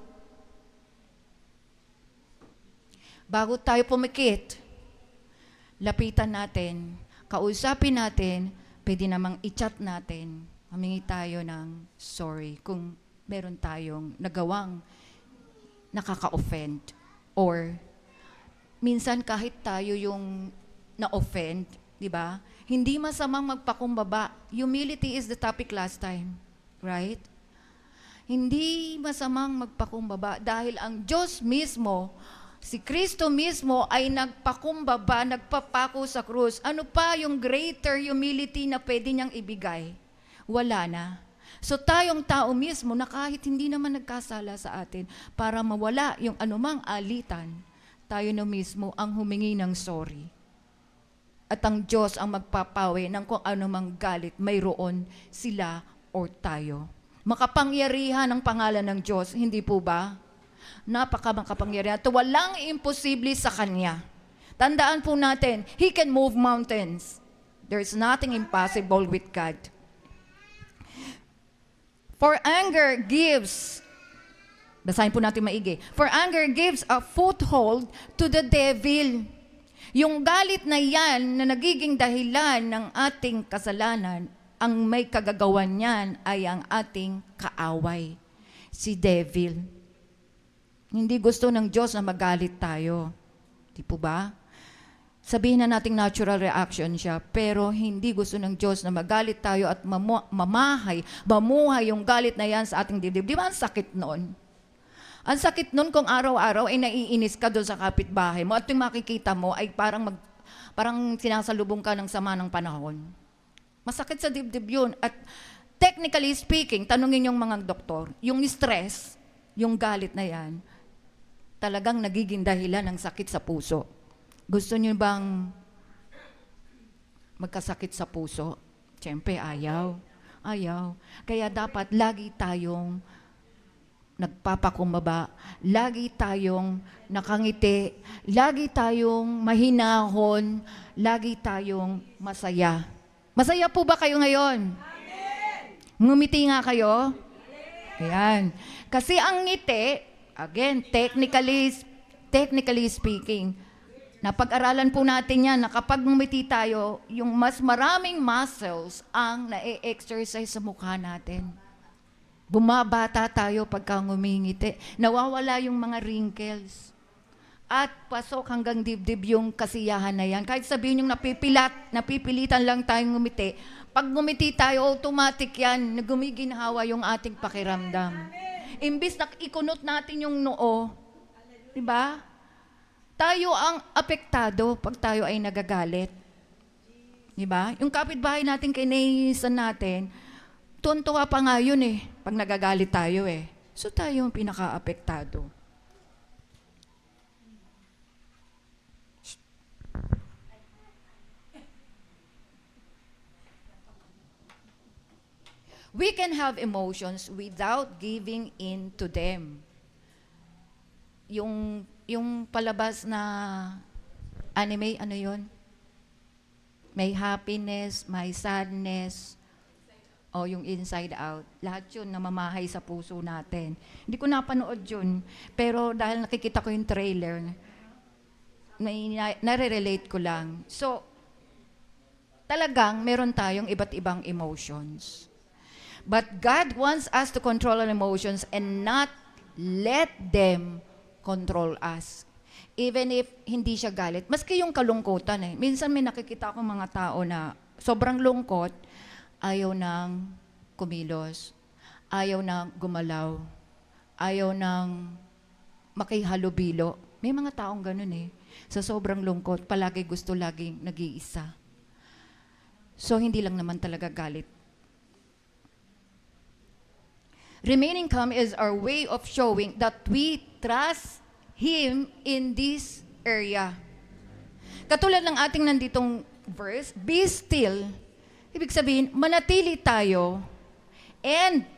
bago tayo pumikit, lapitan natin, kausapin natin, pwede namang i-chat natin, humingi tayo ng sorry kung meron tayong nagawang nakaka-offend or minsan kahit tayo yung na-offend, di ba? Hindi masamang magpakumbaba. Humility is the topic last time, right? Hindi masamang magpakumbaba dahil ang Diyos mismo, si Kristo mismo ay nagpakumbaba, nagpapako sa krus. Ano pa yung greater humility na pwede niyang ibigay? Wala na. So tayong tao mismo na kahit hindi naman nagkasala sa atin, para mawala yung anumang alitan, tayo na mismo ang humingi ng sorry. At ang Diyos ang magpapawi ng kung anumang galit mayroon sila o tayo. Makapangyarihan ang pangalan ng Diyos, hindi po ba? Makapangyarihan. At walang imposible sa Kanya. Tandaan po natin, He can move mountains. There's nothing impossible with God. For anger gives, basahin po natin maigi. For anger gives a foothold to the devil. Yung galit na yan na nagiging dahilan ng ating kasalanan, ang may kagagawan niyan ay ang ating kaaway, si devil. Hindi gusto ng Diyos na magalit tayo. Di po ba? Sabihin na nating natural reaction siya, pero hindi gusto ng Diyos na magalit tayo at mamuhay yung galit na yan sa ating dibdib. Di ba ang sakit noon? Ang sakit nun kung araw-araw ay naiinis ka doon sa kapitbahay mo at yung makikita mo ay parang sinasalubong ka ng sama ng panahon. Masakit sa dibdib yun. At technically speaking, tanungin yung mga doktor, yung stress, yung galit na yan, talagang nagiging dahilan ng sakit sa puso. Gusto niyo bang magkasakit sa puso? Siyempre, ayaw. Ayaw. Kaya dapat lagi tayong nagpapakumbaba, lagi tayong nakangiti, lagi tayong mahinahon, lagi tayong masaya. Masaya po ba kayo ngayon? Amen! Ngumiti nga kayo? Ayan. Kasi ang ngiti, again, technically speaking, napag-aralan po natin yan na kapag ngumiti tayo, yung mas maraming muscles ang na-exercise sa mukha natin. Bumabata tayo pagka ngumingiti. Nawawala yung mga wrinkles. At pasok hanggang dibdib yung kasiyahan na yan. Kahit sabihin yung napipilitan lang tayong ngumiti, pag ngumiti tayo, automatic yan, gumiginhawa yung ating pakiramdam. Imbis na ikunot natin yung noo, di ba? Tayo ang apektado pag tayo ay nagagalit. Di ba? Yung kapitbahay natin, kinaisan natin, tuntua pa nga yun pag nagagalit tayo So tayo yung pinaka-apektado. We can have emotions without giving in to them. Yung palabas na anime, ano yun? May happiness, may sadness, o yung inside out. Lahat yun namamahay sa puso natin. Hindi ko napanood yun, pero dahil nakikita ko yung trailer, nare-relate ko lang. So, talagang meron tayong iba't ibang emotions. But God wants us to control our emotions and not let them control us. Even if hindi siya galit. Maski yung kalungkutan Minsan may nakikita akong mga tao na sobrang lungkot, ayaw nang kumilos, ayaw nang gumalaw, ayaw nang makihalubilo. May mga taong ganun Sa sobrang lungkot, palagi gusto laging nag-iisa. So, hindi lang naman talaga galit. Remaining calm is our way of showing that we trust Him in this area. Katulad ng ating nanditong verse, be still. Ibig sabihin, manatili tayo and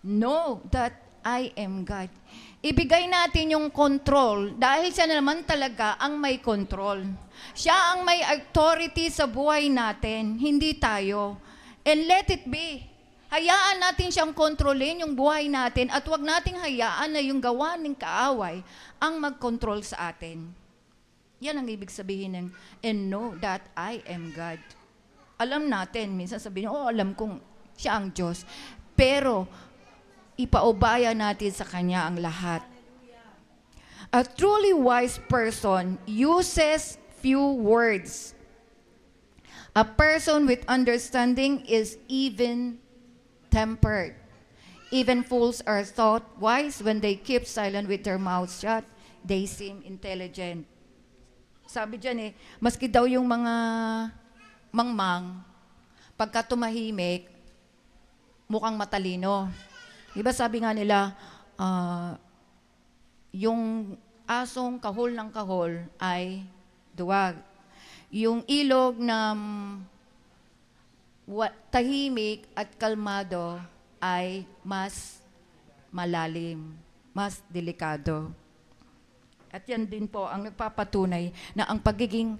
know that I am God. Ibigay natin yung control dahil siya na naman talaga ang may control. Siya ang may authority sa buhay natin, hindi tayo. And let it be. Hayaan natin siyang kontrolin yung buhay natin at huwag nating hayaan na yung gawa ng kaaway ang mag-control sa atin. Yan ang ibig sabihin ng and know that I am God. Alam natin, minsan sabihin, alam kong siya ang Diyos. Pero, ipaubaya natin sa Kanya ang lahat. A truly wise person uses few words. A person with understanding is even-tempered. Even fools are thought wise when they keep silent with their mouths shut. They seem intelligent. Sabi dyan maski daw yung mga mangmang, pagka tumahimik, mukhang matalino. Diba sabi nga nila, yung asong kahol ng kahol ay duwag. Yung ilog na tahimik at kalmado ay mas malalim, mas delikado. At yan din po ang nagpapatunay na ang pagiging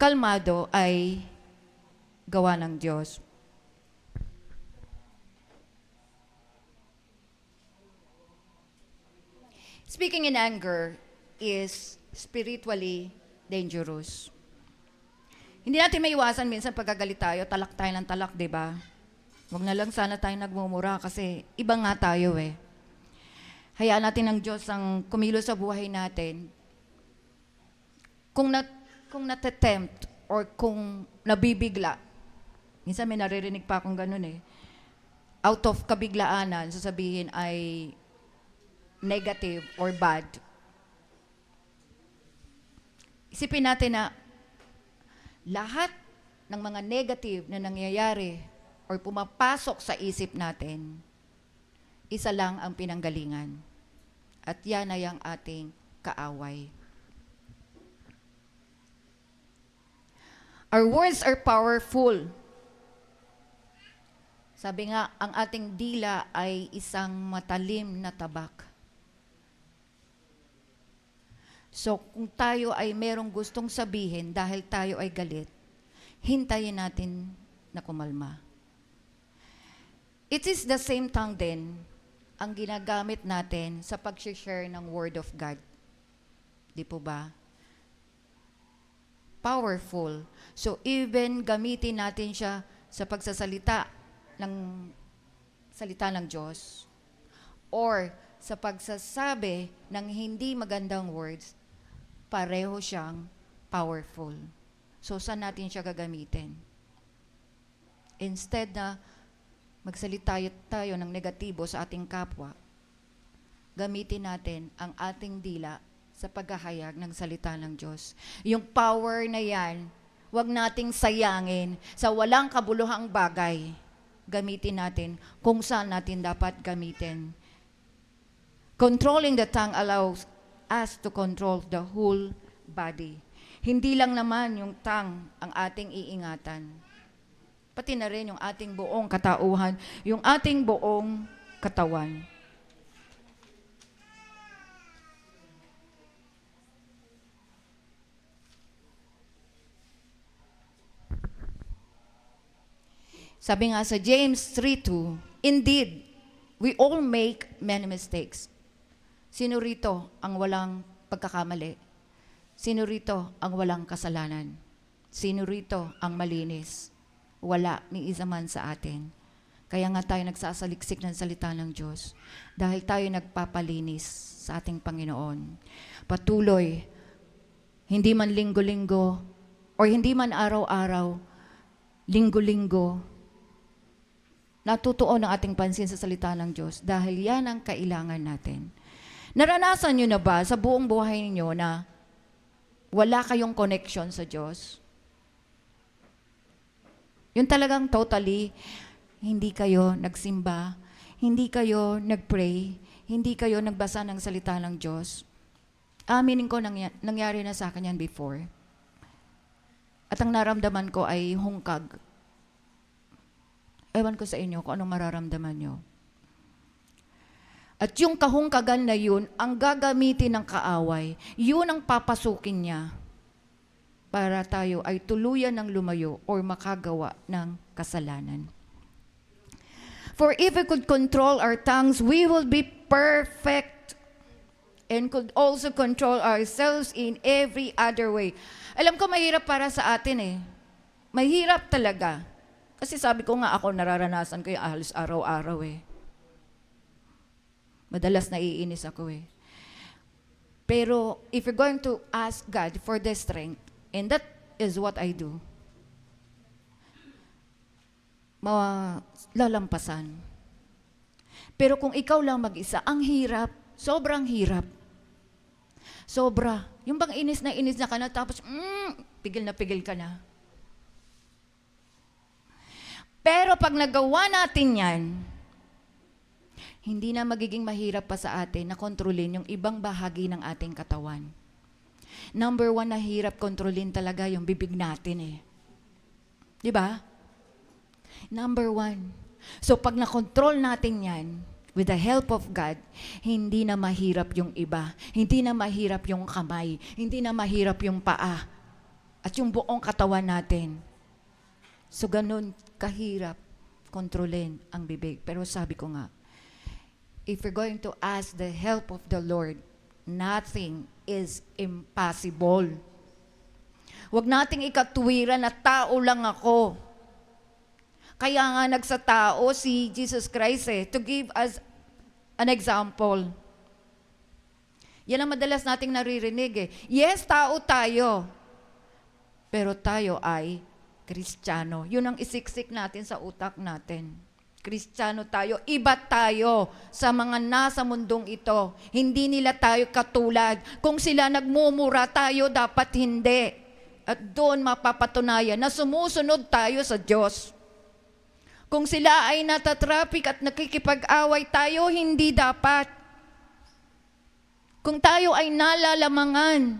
kalmado ay gawa ng Diyos. Speaking in anger is spiritually dangerous. Hindi natin maiwasan minsan pagkagalit tayo, talak tayo ng talak, di ba? Huwag na lang sana tayo nagmumura kasi iba nga tayo Hayaan natin ng Diyos ang kumilos sa buhay natin. Kung natatempt or kung nabibigla, minsan may naririnig pa akong ganun out of kabiglaanan, sasabihin ay negative or bad. Isipin natin na lahat ng mga negative na nangyayari or pumapasok sa isip natin, isa lang ang pinanggalingan. At yan ay ang ating kaaway. Our words are powerful. Sabi nga, ang ating dila ay isang matalim na tabak. So, kung tayo ay merong gustong sabihin dahil tayo ay galit, hintayin natin na kumalma. It is the same tongue din ang ginagamit natin sa pag-share ng Word of God. Di po ba? Powerful. So, even gamitin natin siya sa pagsasalita ng salita ng Diyos or sa pagsasabi ng hindi magandang words, pareho siyang powerful. So, saan natin siya gagamitin? Instead na magsalita tayo ng negatibo sa ating kapwa, gamitin natin ang ating dila sa paghahayag ng salita ng Diyos. Yung power na yan, huwag nating sayangin sa walang kabuluhang bagay. Gamitin natin kung saan natin dapat gamitin. Controlling the tongue allows us to control the whole body. Hindi lang naman yung tongue ang ating iingatan. Pati na rin yung ating buong katauhan, yung ating buong katawan. Sabi nga sa James 3:2, indeed, we all make many mistakes. Sino rito ang walang pagkakamali? Sino rito ang walang kasalanan? Sino rito ang malinis? Wala ni isa man sa atin. Kaya nga tayo nagsasaliksik ng salita ng Diyos dahil tayo nagpapalinis sa ating Panginoon. Patuloy, hindi man linggo-linggo or hindi man araw-araw, linggo-linggo, natutuon ang ating pansin sa salita ng Diyos dahil yan ang kailangan natin. Naranasan nyo na ba sa buong buhay ninyo na wala kayong connection sa Diyos? Yung talagang totally, hindi kayo nagsimba, hindi kayo nagpray, hindi kayo nagbasa ng salita ng Diyos. Aminin ko, nangyari na sa akin yan before. At ang naramdaman ko ay hungkag. Ewan ko sa inyo kung anong mararamdaman nyo. At yung kahungkagan na yun, ang gagamitin ng kaaway, yun ang papasukin niya para tayo ay tuluyan ng lumayo or makagawa ng kasalanan. For if we could control our tongues, we will be perfect and could also control ourselves in every other way. Alam ko mahirap para sa atin Mahirap talaga. Kasi sabi ko nga ako nararanasan ko yung halos araw-araw Madalas naiinis ako Pero if you're going to ask God for the strength, and that is what I do, lalampasan. Pero kung ikaw lang mag-isa, ang hirap, sobrang hirap. Sobra. Yung bang inis na ka na, tapos, pigil ka na. Pero pag nagawa natin yan, hindi na magiging mahirap pa sa atin na kontrolin yung ibang bahagi ng ating katawan. Number 1 na hirap kontrolin talaga yung bibig natin eh. Di ba? Number 1. So pag nakontrol natin yan, with the help of God, hindi na mahirap yung iba. Hindi na mahirap yung kamay. Hindi na mahirap yung paa. At yung buong katawan natin. So ganun kahirap kontrolin ang bibig. Pero sabi ko nga, if we're going to ask the help of the Lord, nothing is impossible. Huwag nating ikatwiran na tao lang ako. Kaya nga nagsatao si Jesus Christ to give us an example. Yan ang madalas nating naririnig Yes, tao tayo. Pero tayo ay Kristiyano. Yun ang isiksik natin sa utak natin. Kristiyano tayo, iba tayo sa mga nasa mundong ito. Hindi nila tayo katulad. Kung sila nagmumura, tayo dapat hindi. At doon mapapatunayan na sumusunod tayo sa Diyos. Kung sila ay natatraffic at nakikipag-away, tayo hindi dapat. Kung tayo ay nalalamangan,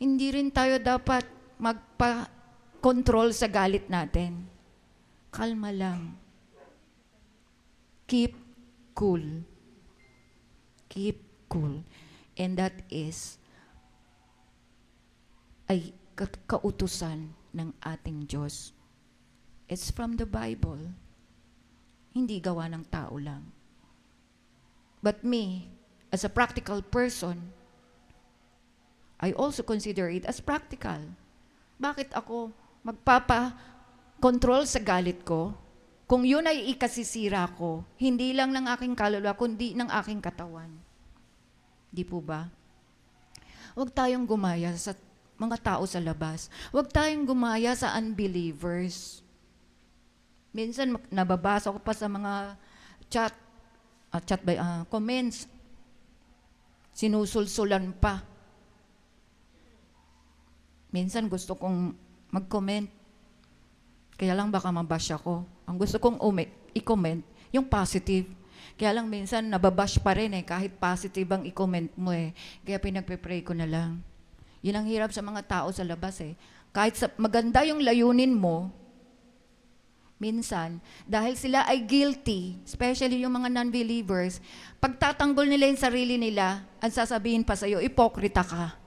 hindi rin tayo dapat magpa-control sa galit natin. Kalma lang. Keep cool. Keep cool. And that is ay kautusan ng ating Diyos. It's from the Bible. Hindi gawa ng tao lang. But me, as a practical person, I also consider it as practical. Bakit ako magpapa-control sa galit ko kung yun ay ikasisira ko, hindi lang ng aking kaluluwa, kundi ng aking katawan? Di po ba? Huwag tayong gumaya sa mga tao sa labas. Huwag tayong gumaya sa unbelievers. Minsan nababasa ko pa sa mga comments. Sinusulsulan pa. Minsan gusto kong mag-comment. Kaya lang baka mabash ako. Ang gusto kong i-comment, yung positive. Kaya lang minsan nababash pa rin kahit positive ang i-comment mo Kaya pinagpe-pray ko na lang. Yun ang hirap sa mga tao sa labas Kahit maganda yung layunin mo, minsan, dahil sila ay guilty, especially yung mga non-believers, pagtatanggol nila yung sarili nila, ang sasabihin pa sa'yo, ipokrita ka.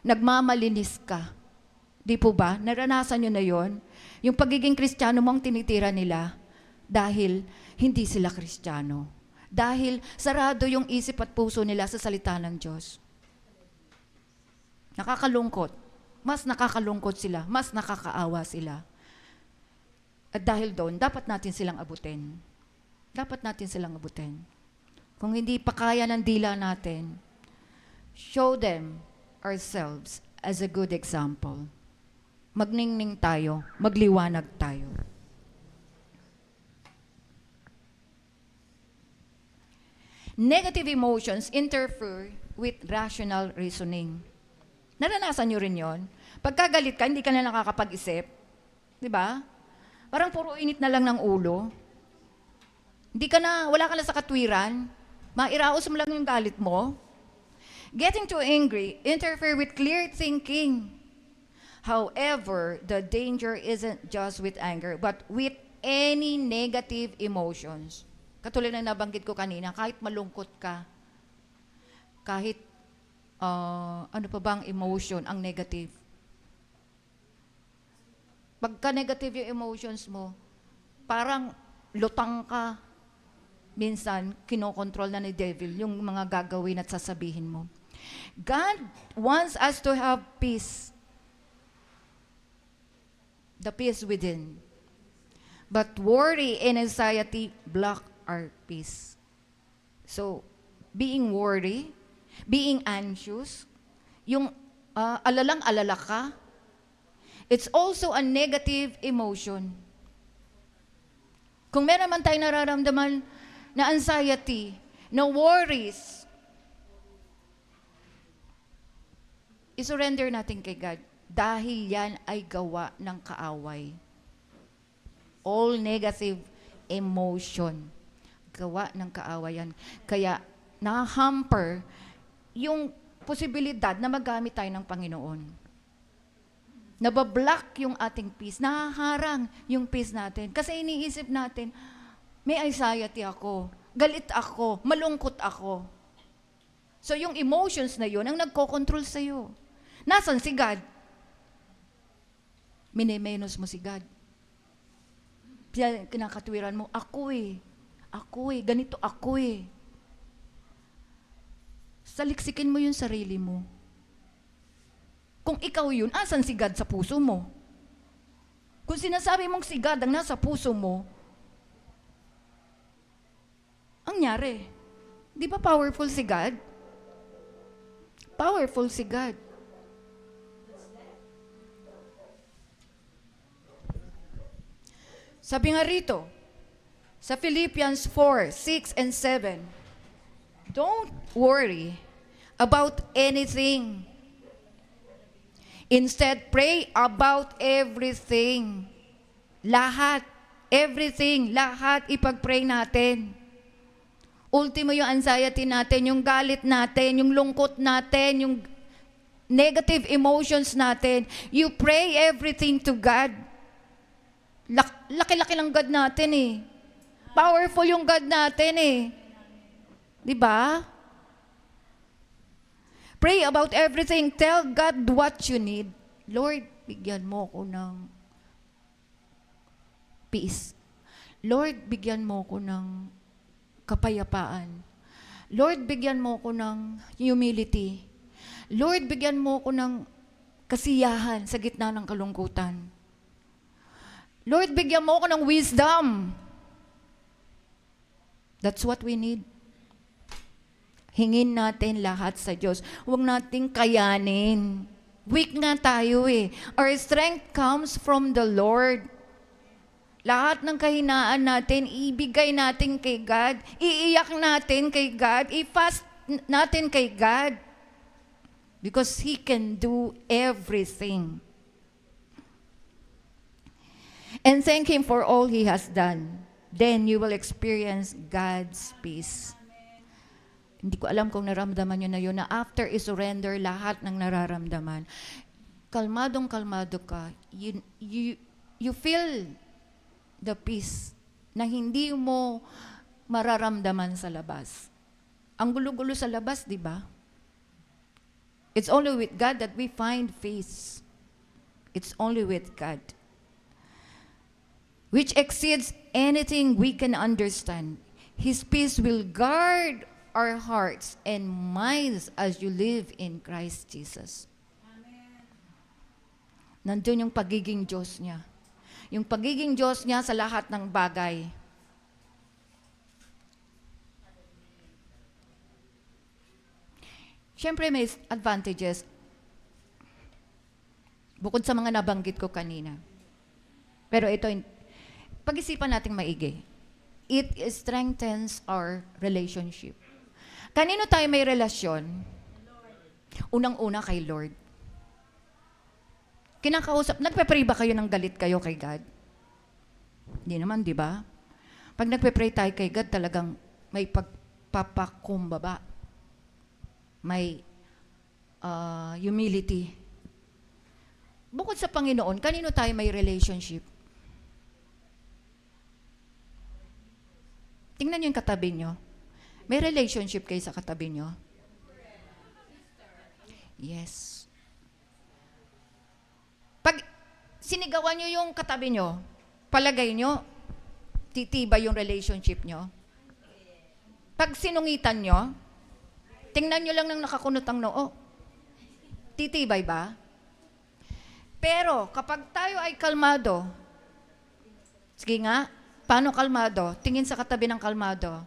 Nagmamalinis ka. Di po ba? Naranasan nyo na yon? Yung pagiging Kristiyano mo ang tinitira nila dahil hindi sila Kristiyano. Dahil sarado yung isip at puso nila sa salita ng Diyos. Nakakalungkot. Mas nakakalungkot sila. Mas nakakaawa sila. At dahil doon, dapat natin silang abutin. Dapat natin silang abutin. Kung hindi pa kaya ng dila natin, show them ourselves as a good example. Magningning tayo, magliwanag tayo. Negative emotions interfere with rational reasoning. Naranasan nyo rin yon? Pagkagalit ka, hindi ka na nakakapag-isip. Di ba? Parang puro init na lang ng ulo. Wala ka na sa katwiran. Mairaos mo lang yung galit mo. Getting too angry interfere with clear thinking. However, the danger isn't just with anger, but with any negative emotions. Katulad na nabanggit ko kanina, kahit malungkot ka, kahit ano pa bang emotion ang negative. Pagka negative yung emotions mo, parang lutang ka. Minsan, kinokontrol na ni devil yung mga gagawin at sasabihin mo. God wants us to have peace. The peace within. But worry and anxiety block our peace. So, being worried being anxious, yung alalang-alala ka. It's also a negative emotion. Kung meron man tayong nararamdaman na anxiety, na worries, isurrender natin kay God dahil yan ay gawa ng kaaway. All negative emotion, gawa ng kaawayan. Kaya na-hamper yung posibilidad na magamit tayo ng Panginoon. Nabablock yung ating peace, nahaharang yung peace natin. Kasi iniisip natin, may anxiety ako, galit ako, malungkot ako. So yung emotions na yun ang nagkocontrol sa'yo. Nasaan si God? Minimenos mo si God. Kinakatwiran mo, ako eh, ganito ako eh. Saliksikin mo yung sarili mo. Kung ikaw yun, asan si God sa puso mo? Kung sinasabi mong si God ang nasa puso mo, ang nyari, di ba powerful si God? Powerful si God. Sabi nga rito, sa Philippians 4, 6 and 7, don't worry about anything. Instead, pray about everything. Lahat, everything, lahat ipag-pray natin. Ultimo yung anxiety natin, yung galit natin, yung lungkot natin, yung negative emotions natin. You pray everything to God. Laki-laki lang God natin eh. Powerful yung God natin eh. Di ba? Pray about everything. Tell God what you need. Lord, bigyan mo ko ng peace. Lord, bigyan mo ko ng kapayapaan. Lord, bigyan mo ko ng humility. Lord, bigyan mo ko ng kasiyahan sa gitna ng kalungkutan. Lord, bigyan mo ko ng wisdom. That's what we need. Hingin natin lahat sa Diyos. Huwag nating kayanin. Weak nga tayo eh. Our strength comes from the Lord. Lahat ng kahinaan natin, ibigay natin kay God. Iiyak natin kay God. I-fast natin kay God. Because He can do everything. And thank Him for all He has done. Then you will experience God's peace. Hindi ko alam kung naramdaman nyo na yun, na after i-surrender lahat ng nararamdaman, kalmadong-kalmado ka, you feel the peace na hindi mo mararamdaman sa labas. Ang gulo-gulo sa labas, di ba? It's only with God that we find peace. It's only with God. Which exceeds anything we can understand. His peace will guard our hearts and minds as you live in Christ Jesus. Amen. Nandun yung pagiging Diyos niya. Yung pagiging Diyos niya sa lahat ng bagay. Siyempre may advantages. Bukod sa mga nabanggit ko kanina. Pero ito, pag-isipan nating maigi. It strengthens our relationship. Kanino tayo may relasyon? Unang-una kay Lord. Kinakausap, nagpe-pray ba kayo ng galit kayo kay God? Hindi naman, di ba? Pag nagpe-pray tayo kay God, talagang may pagpapakumbaba. May humility. Bukod sa Panginoon, kanino tayo may relationship? Tingnan niyo yung katabi niyo. May relationship kayo sa katabi niyo? Yes. Pag sinigawan niyo yung katabi niyo, palagay niyo, titibay yung relationship niyo? Pag sinungitan niyo, tingnan niyo lang ng nakakunot ang noo. Titibay ba? Pero kapag tayo ay kalmado, sige nga, paano kalmado? Tingin sa katabi ng kalmado.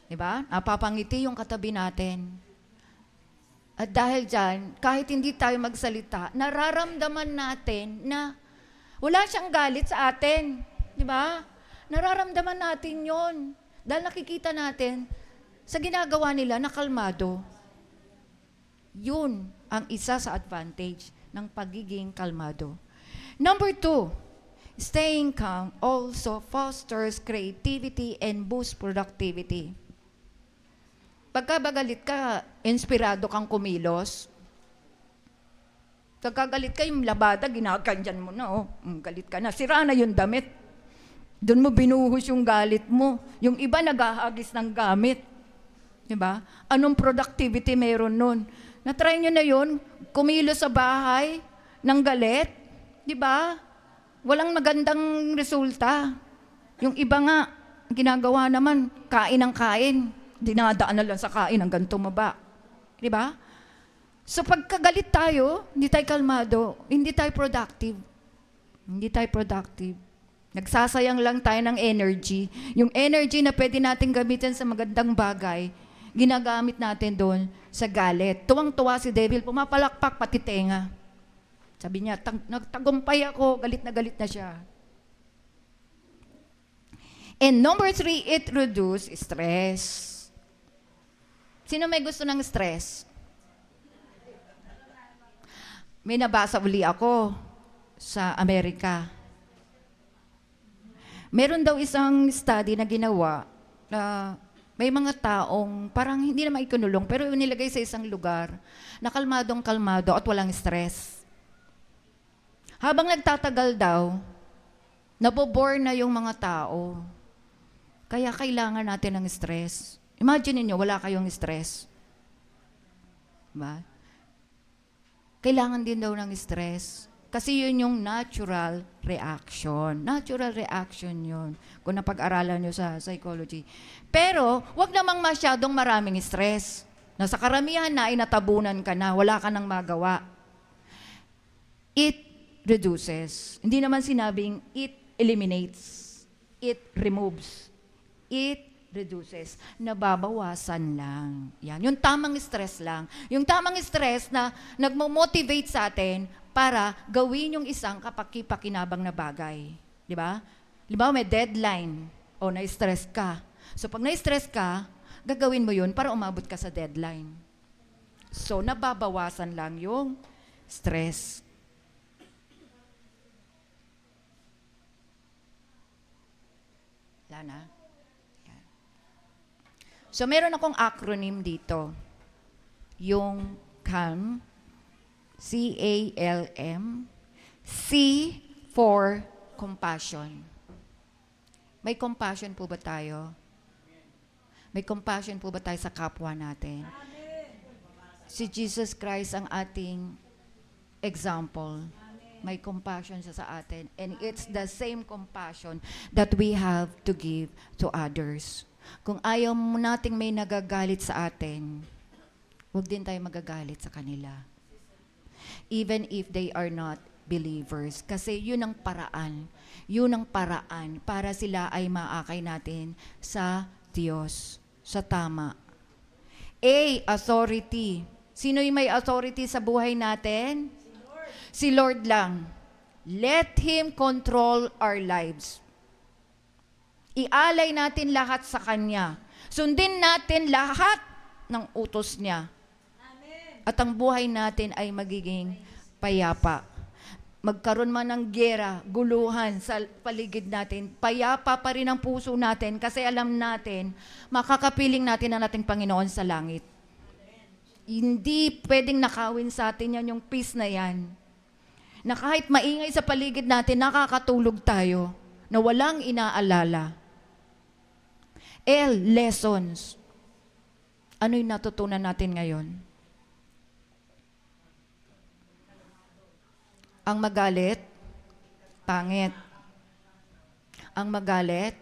Di ba? Napapangiti yung katabi natin. At dahil dyan, kahit hindi tayo magsalita, nararamdaman natin na wala siyang galit sa atin. Di ba? Nararamdaman natin yon. Dahil nakikita natin, sa ginagawa nila, nakalmado. Yun ang isa sa advantage ng pagiging kalmado. Number 2, staying calm also fosters creativity and boosts productivity. Pagkabagalit ka, inspirado kang kumilos. Pagkagalit ka, yung labada, ginagandyan mo na, oh. Galit ka na. Sira na yung damit. Doon mo binuhos yung galit mo. Yung iba naghahagis ng gamit. Diba? Anong productivity meron nun? Na-try nyo na yun? Kumilos sa bahay ng galit? Diba? Walang magandang resulta. Yung iba nga, ginagawa naman, kain ng kain. Dinadaan na lang sa kain hanggang tumaba. Diba? So pagkagalit tayo, hindi tayo kalmado, hindi tayo productive. Hindi tayo productive. Nagsasayang lang tayo ng energy. Yung energy na pwede natin gamitin sa magandang bagay, ginagamit natin doon sa galit. Tuwang-tuwa si devil, pumapalakpak pati tenga. Sabi niya, nagtagumpay ako, galit na siya. And number 3, it reduces stress. Sino may gusto ng stress? May nabasa uli ako sa Amerika. Meron daw isang study na ginawa na may mga taong parang hindi naman ikinulong pero nilagay sa isang lugar na kalmadong-kalmado at walang stress. Habang nagtatagal daw, nabobore na yung mga tao. Kaya kailangan natin ng stress. Imagine niyo wala kayong stress. Diba? Kailangan din daw ng stress. Kasi yun yung natural reaction. Natural reaction yun. Kung napag-aralan nyo sa psychology. Pero, wag namang masyadong maraming stress. Nasa karamihan na, inatabunan ka na, wala ka nang magawa. It reduces. Hindi naman sinabing it eliminates. It removes. It reduces. Nababawasan lang. Yan. Yung tamang stress lang. Yung tamang stress na nagmo-motivate sa atin para gawin yung isang kapaki-pakinabang na bagay. Di ba? Di ba, may deadline. O, na-stress ka. So, pag na-stress ka, gagawin mo yun para umabot ka sa deadline. So, nababawasan lang yung stress. Wala na? Yan. So, meron akong acronym dito. Yung CALM, C-A-L-M, C for compassion. May compassion po ba tayo? May compassion po ba tayo sa kapwa natin? Si Jesus Christ ang ating example. May compassion siya sa atin. And it's the same compassion that we have to give to others. Kung ayaw mo nating may nagagalit sa atin, huwag din tayo magagalit sa kanila. Even if they are not believers. Kasi yun ang paraan. Yun ang paraan para sila ay maakay natin sa Diyos, sa tama. A, authority. Sino yung may authority sa buhay natin? Si Lord lang. Let Him control our lives. Ialay natin lahat sa Kanya. Sundin natin lahat ng utos Niya. At ang buhay natin ay magiging payapa. Magkaroon man ng giyera, guluhan sa paligid natin, payapa pa rin ang puso natin kasi alam natin, makakapiling natin ang ating Panginoon sa langit. Hindi pwedeng nakawin sa atin yan, yung peace na yan. Na kahit maingay sa paligid natin, nakakatulog tayo na walang inaalala. L, lessons. Ano yung natutunan natin ngayon? Ang magalit, pangit. Ang magalit,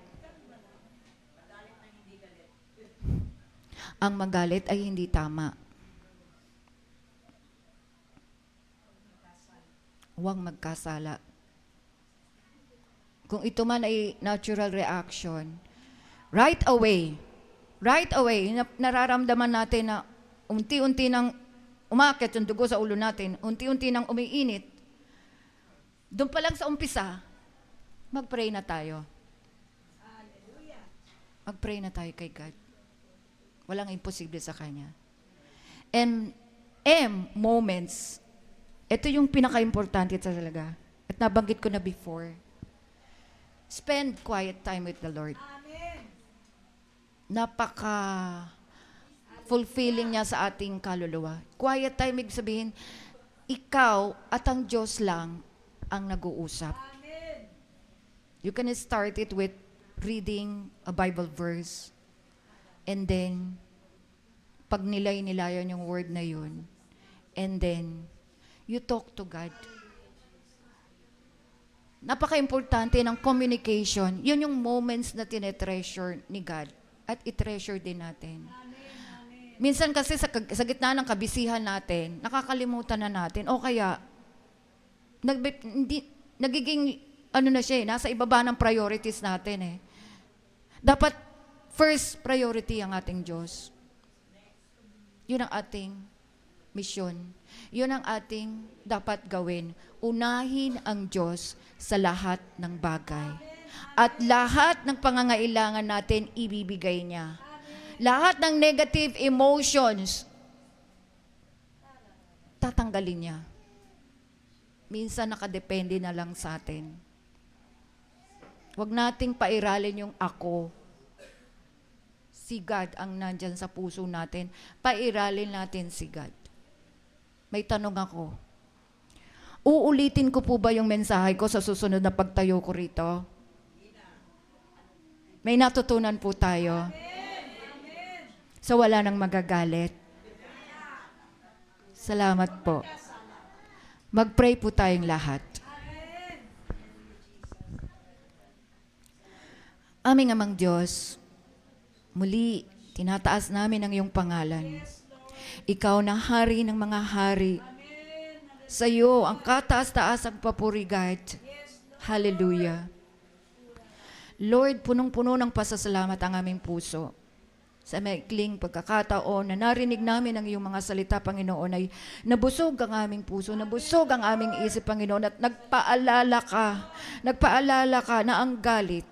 ay hindi tama. Huwag magkasala. Kung ito man ay natural reaction, right away, right away, nararamdaman natin na unti-unti nang umakyat yung dugo sa ulo natin, unti-unti nang umiinit, doon pa lang sa umpisa, mag-pray na tayo. Mag-pray na tayo kay God. Walang imposible sa Kanya. Moments, ito yung pinaka-importante talaga. At nabanggit ko na before. Spend quiet time with the Lord. Napaka-fulfilling niya sa ating kaluluwa. Quiet time, ibig sabihin, ikaw at ang Diyos lang ang nag-uusap. You can start it with reading a Bible verse. And then, pag nilayan yung word na yun, and then, you talk to God. Napaka-importante ng communication. Yun yung moments na tinetreasure ni God at i-treasure din natin. Minsan kasi sa gitna ng kabisihan natin, nakakalimutan na natin o kaya nagiging na siya nasa ibaba ng priorities natin eh. Dapat first priority ang ating Diyos. Yun ang ating mission. Yun ang ating dapat gawin. Unahin ang Diyos sa lahat ng bagay. At lahat ng pangangailangan natin, ibibigay niya. Lahat ng negative emotions, tatanggalin niya. Minsan nakadepende na lang sa atin. Huwag nating pairalin yung ako. Si God ang nandyan sa puso natin. Pairalin natin si God. May tanong ako. Uulitin ko po ba yung mensahe ko sa susunod na pagtayo ko rito? May natutunan po tayo. So wala nang magagalit. Salamat po. Mag-pray po tayong lahat. Aming Amang Diyos, muli, tinataas namin ang iyong pangalan. Ikaw na hari ng mga hari. Sa iyo, ang kataas-taas ang papuri, God. Hallelujah. Lord, punong-puno ng pasasalamat ang aming puso. Sa maikling pagkakataon na narinig namin ang iyong mga salita, Panginoon, ay nabusog ang aming puso, nabusog ang aming isip, Panginoon, at nagpaalala ka na ang galit,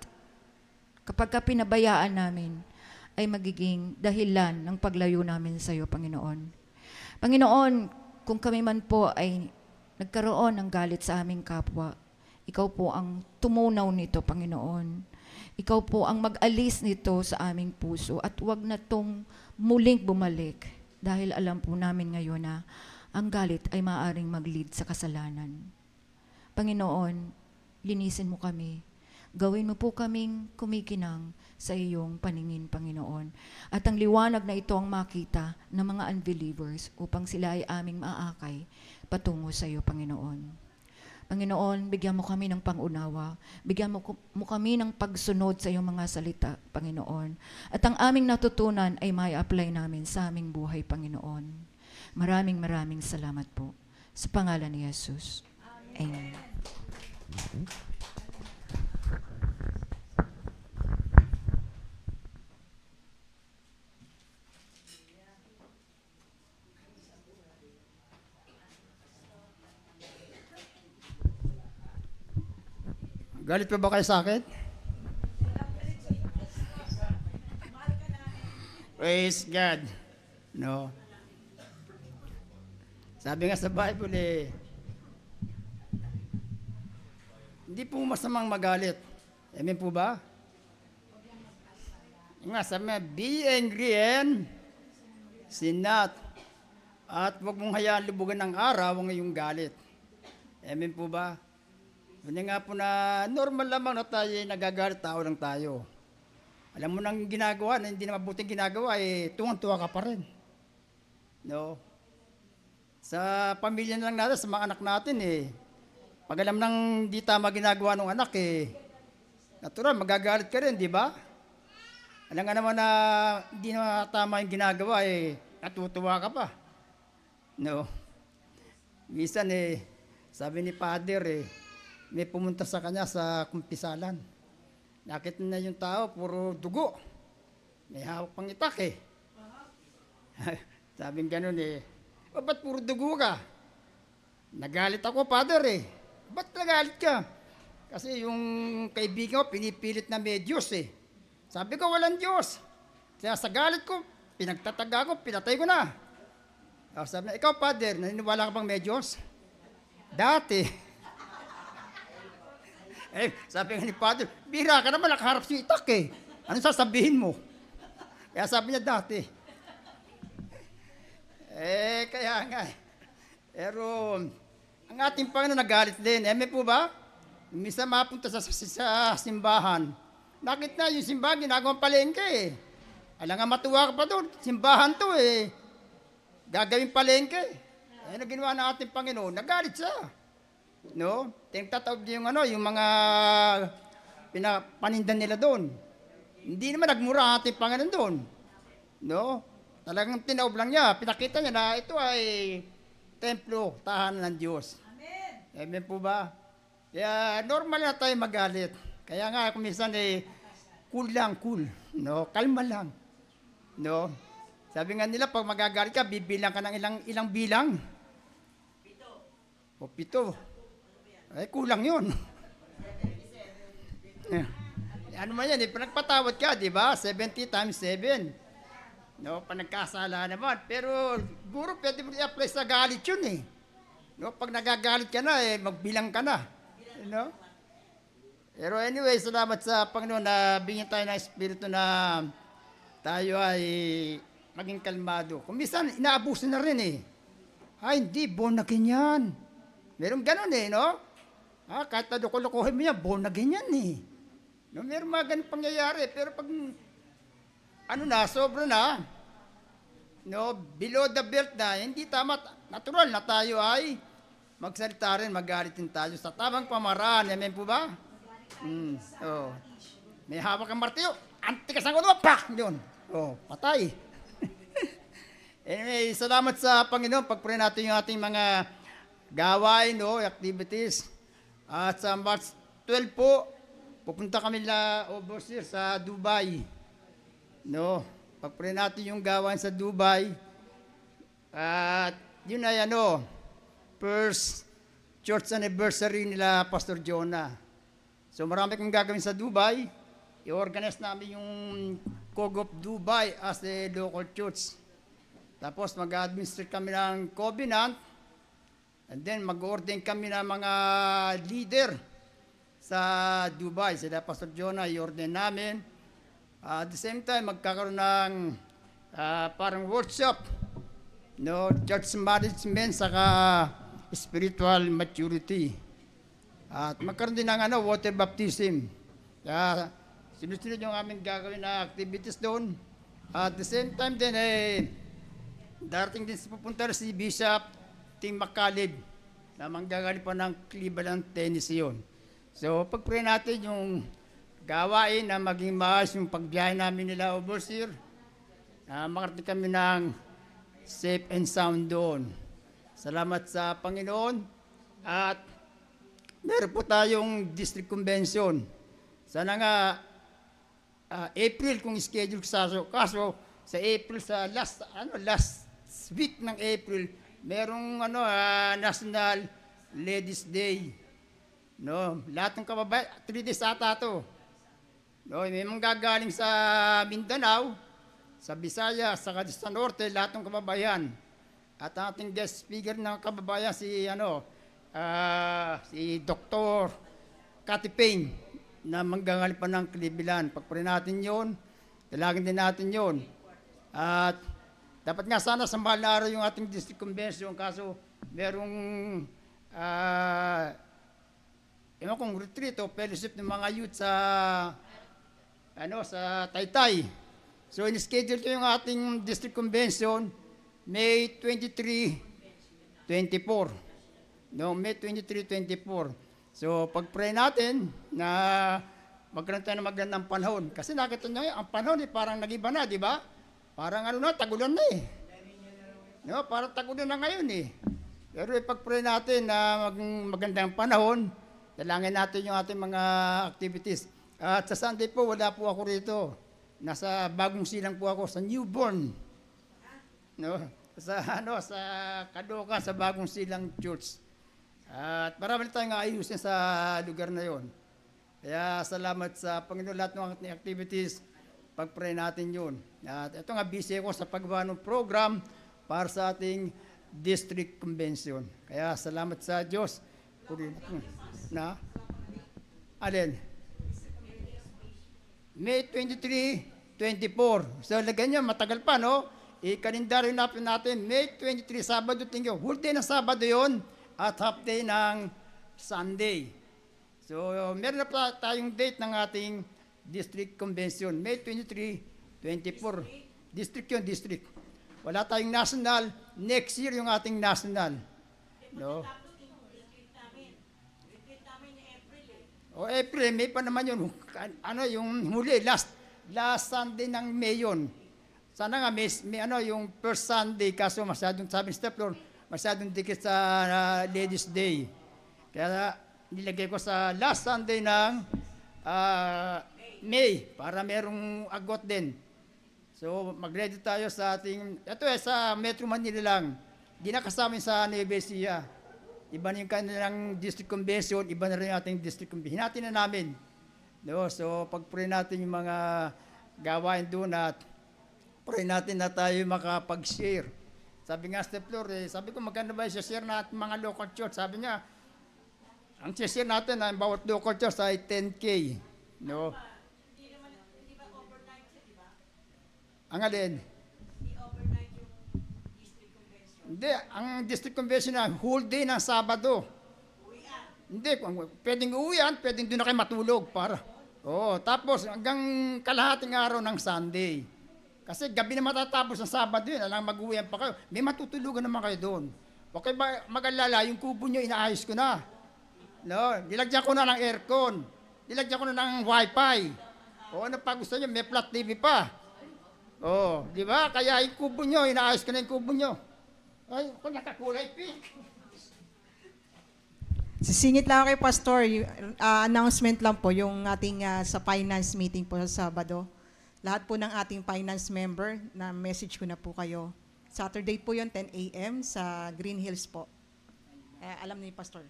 kapag ka pinabayaan namin, ay magiging dahilan ng paglayo namin sa iyo, Panginoon. Panginoon, kung kami man po ay nagkaroon ng galit sa aming kapwa, ikaw po ang tumunaw nito, Panginoon. Ikaw po ang mag-alis nito sa aming puso at huwag na tong muling bumalik dahil alam po namin ngayon na ang galit ay maaaring mag-lead sa kasalanan. Panginoon, linisin mo kami. Gawin mo po kaming kumikinang sa iyong paningin, Panginoon. At ang liwanag na ito ang makita ng mga unbelievers upang sila ay aming maakay patungo sa iyo, Panginoon. Panginoon, bigyan mo kami ng pangunawa. Bigyan mo kami ng pagsunod sa iyong mga salita, Panginoon. At ang aming natutunan ay may apply namin sa aming buhay, Panginoon. Maraming salamat po. Sa pangalan ni Jesus. Amen. Galit pa ba kayo sa akin? Praise God. No. Sabi nga sa Bible hindi po masamang magalit. Amen po ba? Nga sabi nga, be angry and sin not. At huwag mong hayaan lubugan ng araw ang iyong galit. Amen po ba? Hindi nga po na normal lamang na tayo nagagalit, tao lang tayo. Alam mo nang ginagawa na hindi na mabuting ginagawa, tuwang-tuwa ka pa rin. No? Sa pamilya na lang natin, sa mga anak natin, pag alam nang di tama ginagawa ng anak, natural, magagalit ka rin, di ba? Alam nga naman na hindi na tama yung ginagawa, natutuwa ka pa. No? Minsan, sabi ni Father, may pumunta sa kanya sa kumpisalan. Nakita na yung tao, puro dugo. May hawak pang itak eh. Sabing ganun eh, "O, ba't puro dugo ka?" Nagalit ako, Father eh. "Ba't nagalit ka?" Kasi yung kaibigan ko, pinipilit na may Diyos eh. Sabi ko, walang Diyos. Kaya sa galit ko, pinagtataga ko, pinatay ko na. Sabi niya, "Ikaw, Father, naniniwala ka bang may Diyos?" "Dati." Sabi nga ni Father, "Bira ka naman, nakaharap si itak eh. Ano sasabihin mo?" Kaya sabi niya, "Dati." Kaya nga. Pero, ang ating Panginoon nagalit din. May po ba? Minsan mapunta sa simbahan. Nakita yung simbahan, ginagawang palengke eh. Alam nga matuwa ka pa doon. Simbahan to eh. Gagawing palengke. Ano ginawa ng ating Panginoon? Nagalit siya. No? Tinagtataob niya yung mga pinapanindan nila doon. Hindi naman nagmura ang ating Panginoon doon. No? Talagang tinaob lang niya. Pinakita niya na ito ay templo, tahanan ng Diyos. Amen po ba? Kaya normal na tayo magalit. Kaya nga kung minsan cool lang, cool. No? Kalma lang. No? Sabi nga nila, pag magagalit ka, bibilang ka ng ilang bilang? 7. O 7. Kulang yun. Ano man yan, pinagpatawad ka, di ba? 70 times 7. No, panagkasala naman. Pero, guro, pwede mo i-apply sa galit yun eh. No, pag nagagalit ka na, magbilang ka na. You know? Pero anyway, salamat sa Panginoon na bigyan tayo ng Espiritu na tayo ay maging kalmado. Kung minsan, inaabuso na rin eh. Hindi, born again yan. Meron ganun eh, no? Kahit na loko-lokohin mo yan, born again yan eh. No, meron mga ganun pangyayari. Pero pag, sobra na, no, below the belt na, hindi tama, natural na tayo ay magsalita rin, magalit din tayo sa tamang pamaraan. Amen po ba? May hawak ang martilyo, antikas ang ulo, pak! Yun. Patay. Anyway, salamat sa Panginoon. Pagpray natin yung ating mga gawain, activities. At sa March 12 po, pupunta kami overseas sa Dubai. No, pagpray natin yung gawain sa Dubai. At yun ay first church anniversary nila Pastor Jonah. So marami kong gagawin sa Dubai. I-organize namin yung Kogop Dubai as a local church. Tapos mag-administrate kami ng covenant. And then mag-ordain kami ng mga leader sa Dubai. Sila Pastor Jonah, i-ordain namin. At the same time, magkakaroon ng parang workshop. No, church management saka spiritual maturity. At magkaroon din ng water baptism. Kaya sinusunod yung aming gagawin na activities doon. At the same time din, darating din pupunta si Bishop Tim McCaleb na manggagaling pa ng Cleveland, Tennessee yun. So, pag-pray natin yung gawain na maging maayos yung pagbiyahe namin nila overseas. Makarating kami ng safe and sound doon. Salamat sa Panginoon. At meron po tayong district convention. Sana nga April kung schedule kaso sa April sa last week ng April merong National Ladies Day. No, lahat ng kababayan 3 days ata to. No, may mga gagaling sa Mindanao, sa Visayas, sa Norte, lahat ng kababayan. At ang ating guest speaker ng kababayan si Dr. Cathy Payne na manggangaling pa ng Cleveland. Pagpray natin yun, dalangin din natin yun. At dapat nga sana sa mahal na araw yung ating district convention, kaso merong kung retreat o fellowship ng mga youth sa Taytay. So in-schedule ko yung ating district convention May 23, 24. No, May 23, 24. So pag-pray natin na magkaroon tayo ng magandang panahon. Kasi nakita nyo ang panahon parang nag-iba na, di ba? Parang tagulan na eh. No, parang tagulan na ngayon eh. Pero pag-pray natin na magandang panahon, dalangin natin yung ating mga activities. At sa Sunday po, wala po ako rito. nasa Bagong Silang po ako sa newborn. No? Sa Caloocan, sa Bagong Silang Church. At marami tayong ayusin sa lugar na 'yon. Kaya salamat sa Panginoon lahat ng ating activities. Pag-pray natin 'yun. At ito nga busy ako sa paggawa ng program para sa ating district convention. Kaya salamat sa Diyos. Na alin? May 23, 24. So, lagyan nyo, matagal pa, no? I-kalendaryo natin, May 23, Sabado, tingyo. Whole day ng Sabado yon at half day ng Sunday. So, meron na pa tayong date ng ating district convention, May 23, 24. District yun, district. Wala tayong national. Next year yung ating national. No? O April, May pa naman yun. Ano, yung huli, last Sunday ng May yun. Sana nga, may yung first Sunday, kaso masyadong, sabi ni Steph Lord, masyadong dikit sa Ladies' Day. Kaya nilagay ko sa last Sunday ng May, para merong agot din. So, mag-ready tayo sa ating, ito sa Metro Manila lang. Di na kasama sa Nueva Ecija. Iba na yung kanilang district convention, iba na rin yung ating district convention. Hinati na namin. No? So, pag-pray natin yung mga gawain doon at pray natin na tayo makapag-share. Sabi nga, Steph Lord, sabi ko, maganda ba i-share natin mga local church? Sabi niya, ang share natin, ang bawat local church ay 10K. No? Ang alin? Hindi, ang district convention na whole day ng Sabado. Hindi, pwedeng uwian, pwedeng doon na kayo matulog para. Tapos hanggang kalahating araw ng Sunday. Kasi gabi na matatapos ng Sabado yun, alang mag-uwian pa kayo. May matutulugan naman kayo doon. Huwag kayo mag-alala, yung kubo nyo inaayos ko na. No, nilagyan ko na ng aircon. Nilagyan ko na ng wifi. Ano pa gusto nyo, may flat TV pa. Di ba? Kaya yung kubo nyo, inaayos ko na yung kubo nyo. Ay, kung nakakulay pink. Sisingit lang ako kay Pastor, announcement lang po yung ating sa finance meeting po sa Sabado. Lahat po ng ating finance member, na message ko na po kayo. Saturday po yun, 10 a.m. sa Green Hills po. Alam ni Pastor.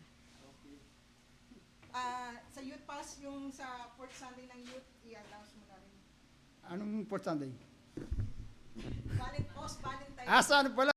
Sa Youth Pass, yung sa 4th Sunday ng Youth, i-announce mo na rin. Anong 4th Sunday? Valentine. Saan pala?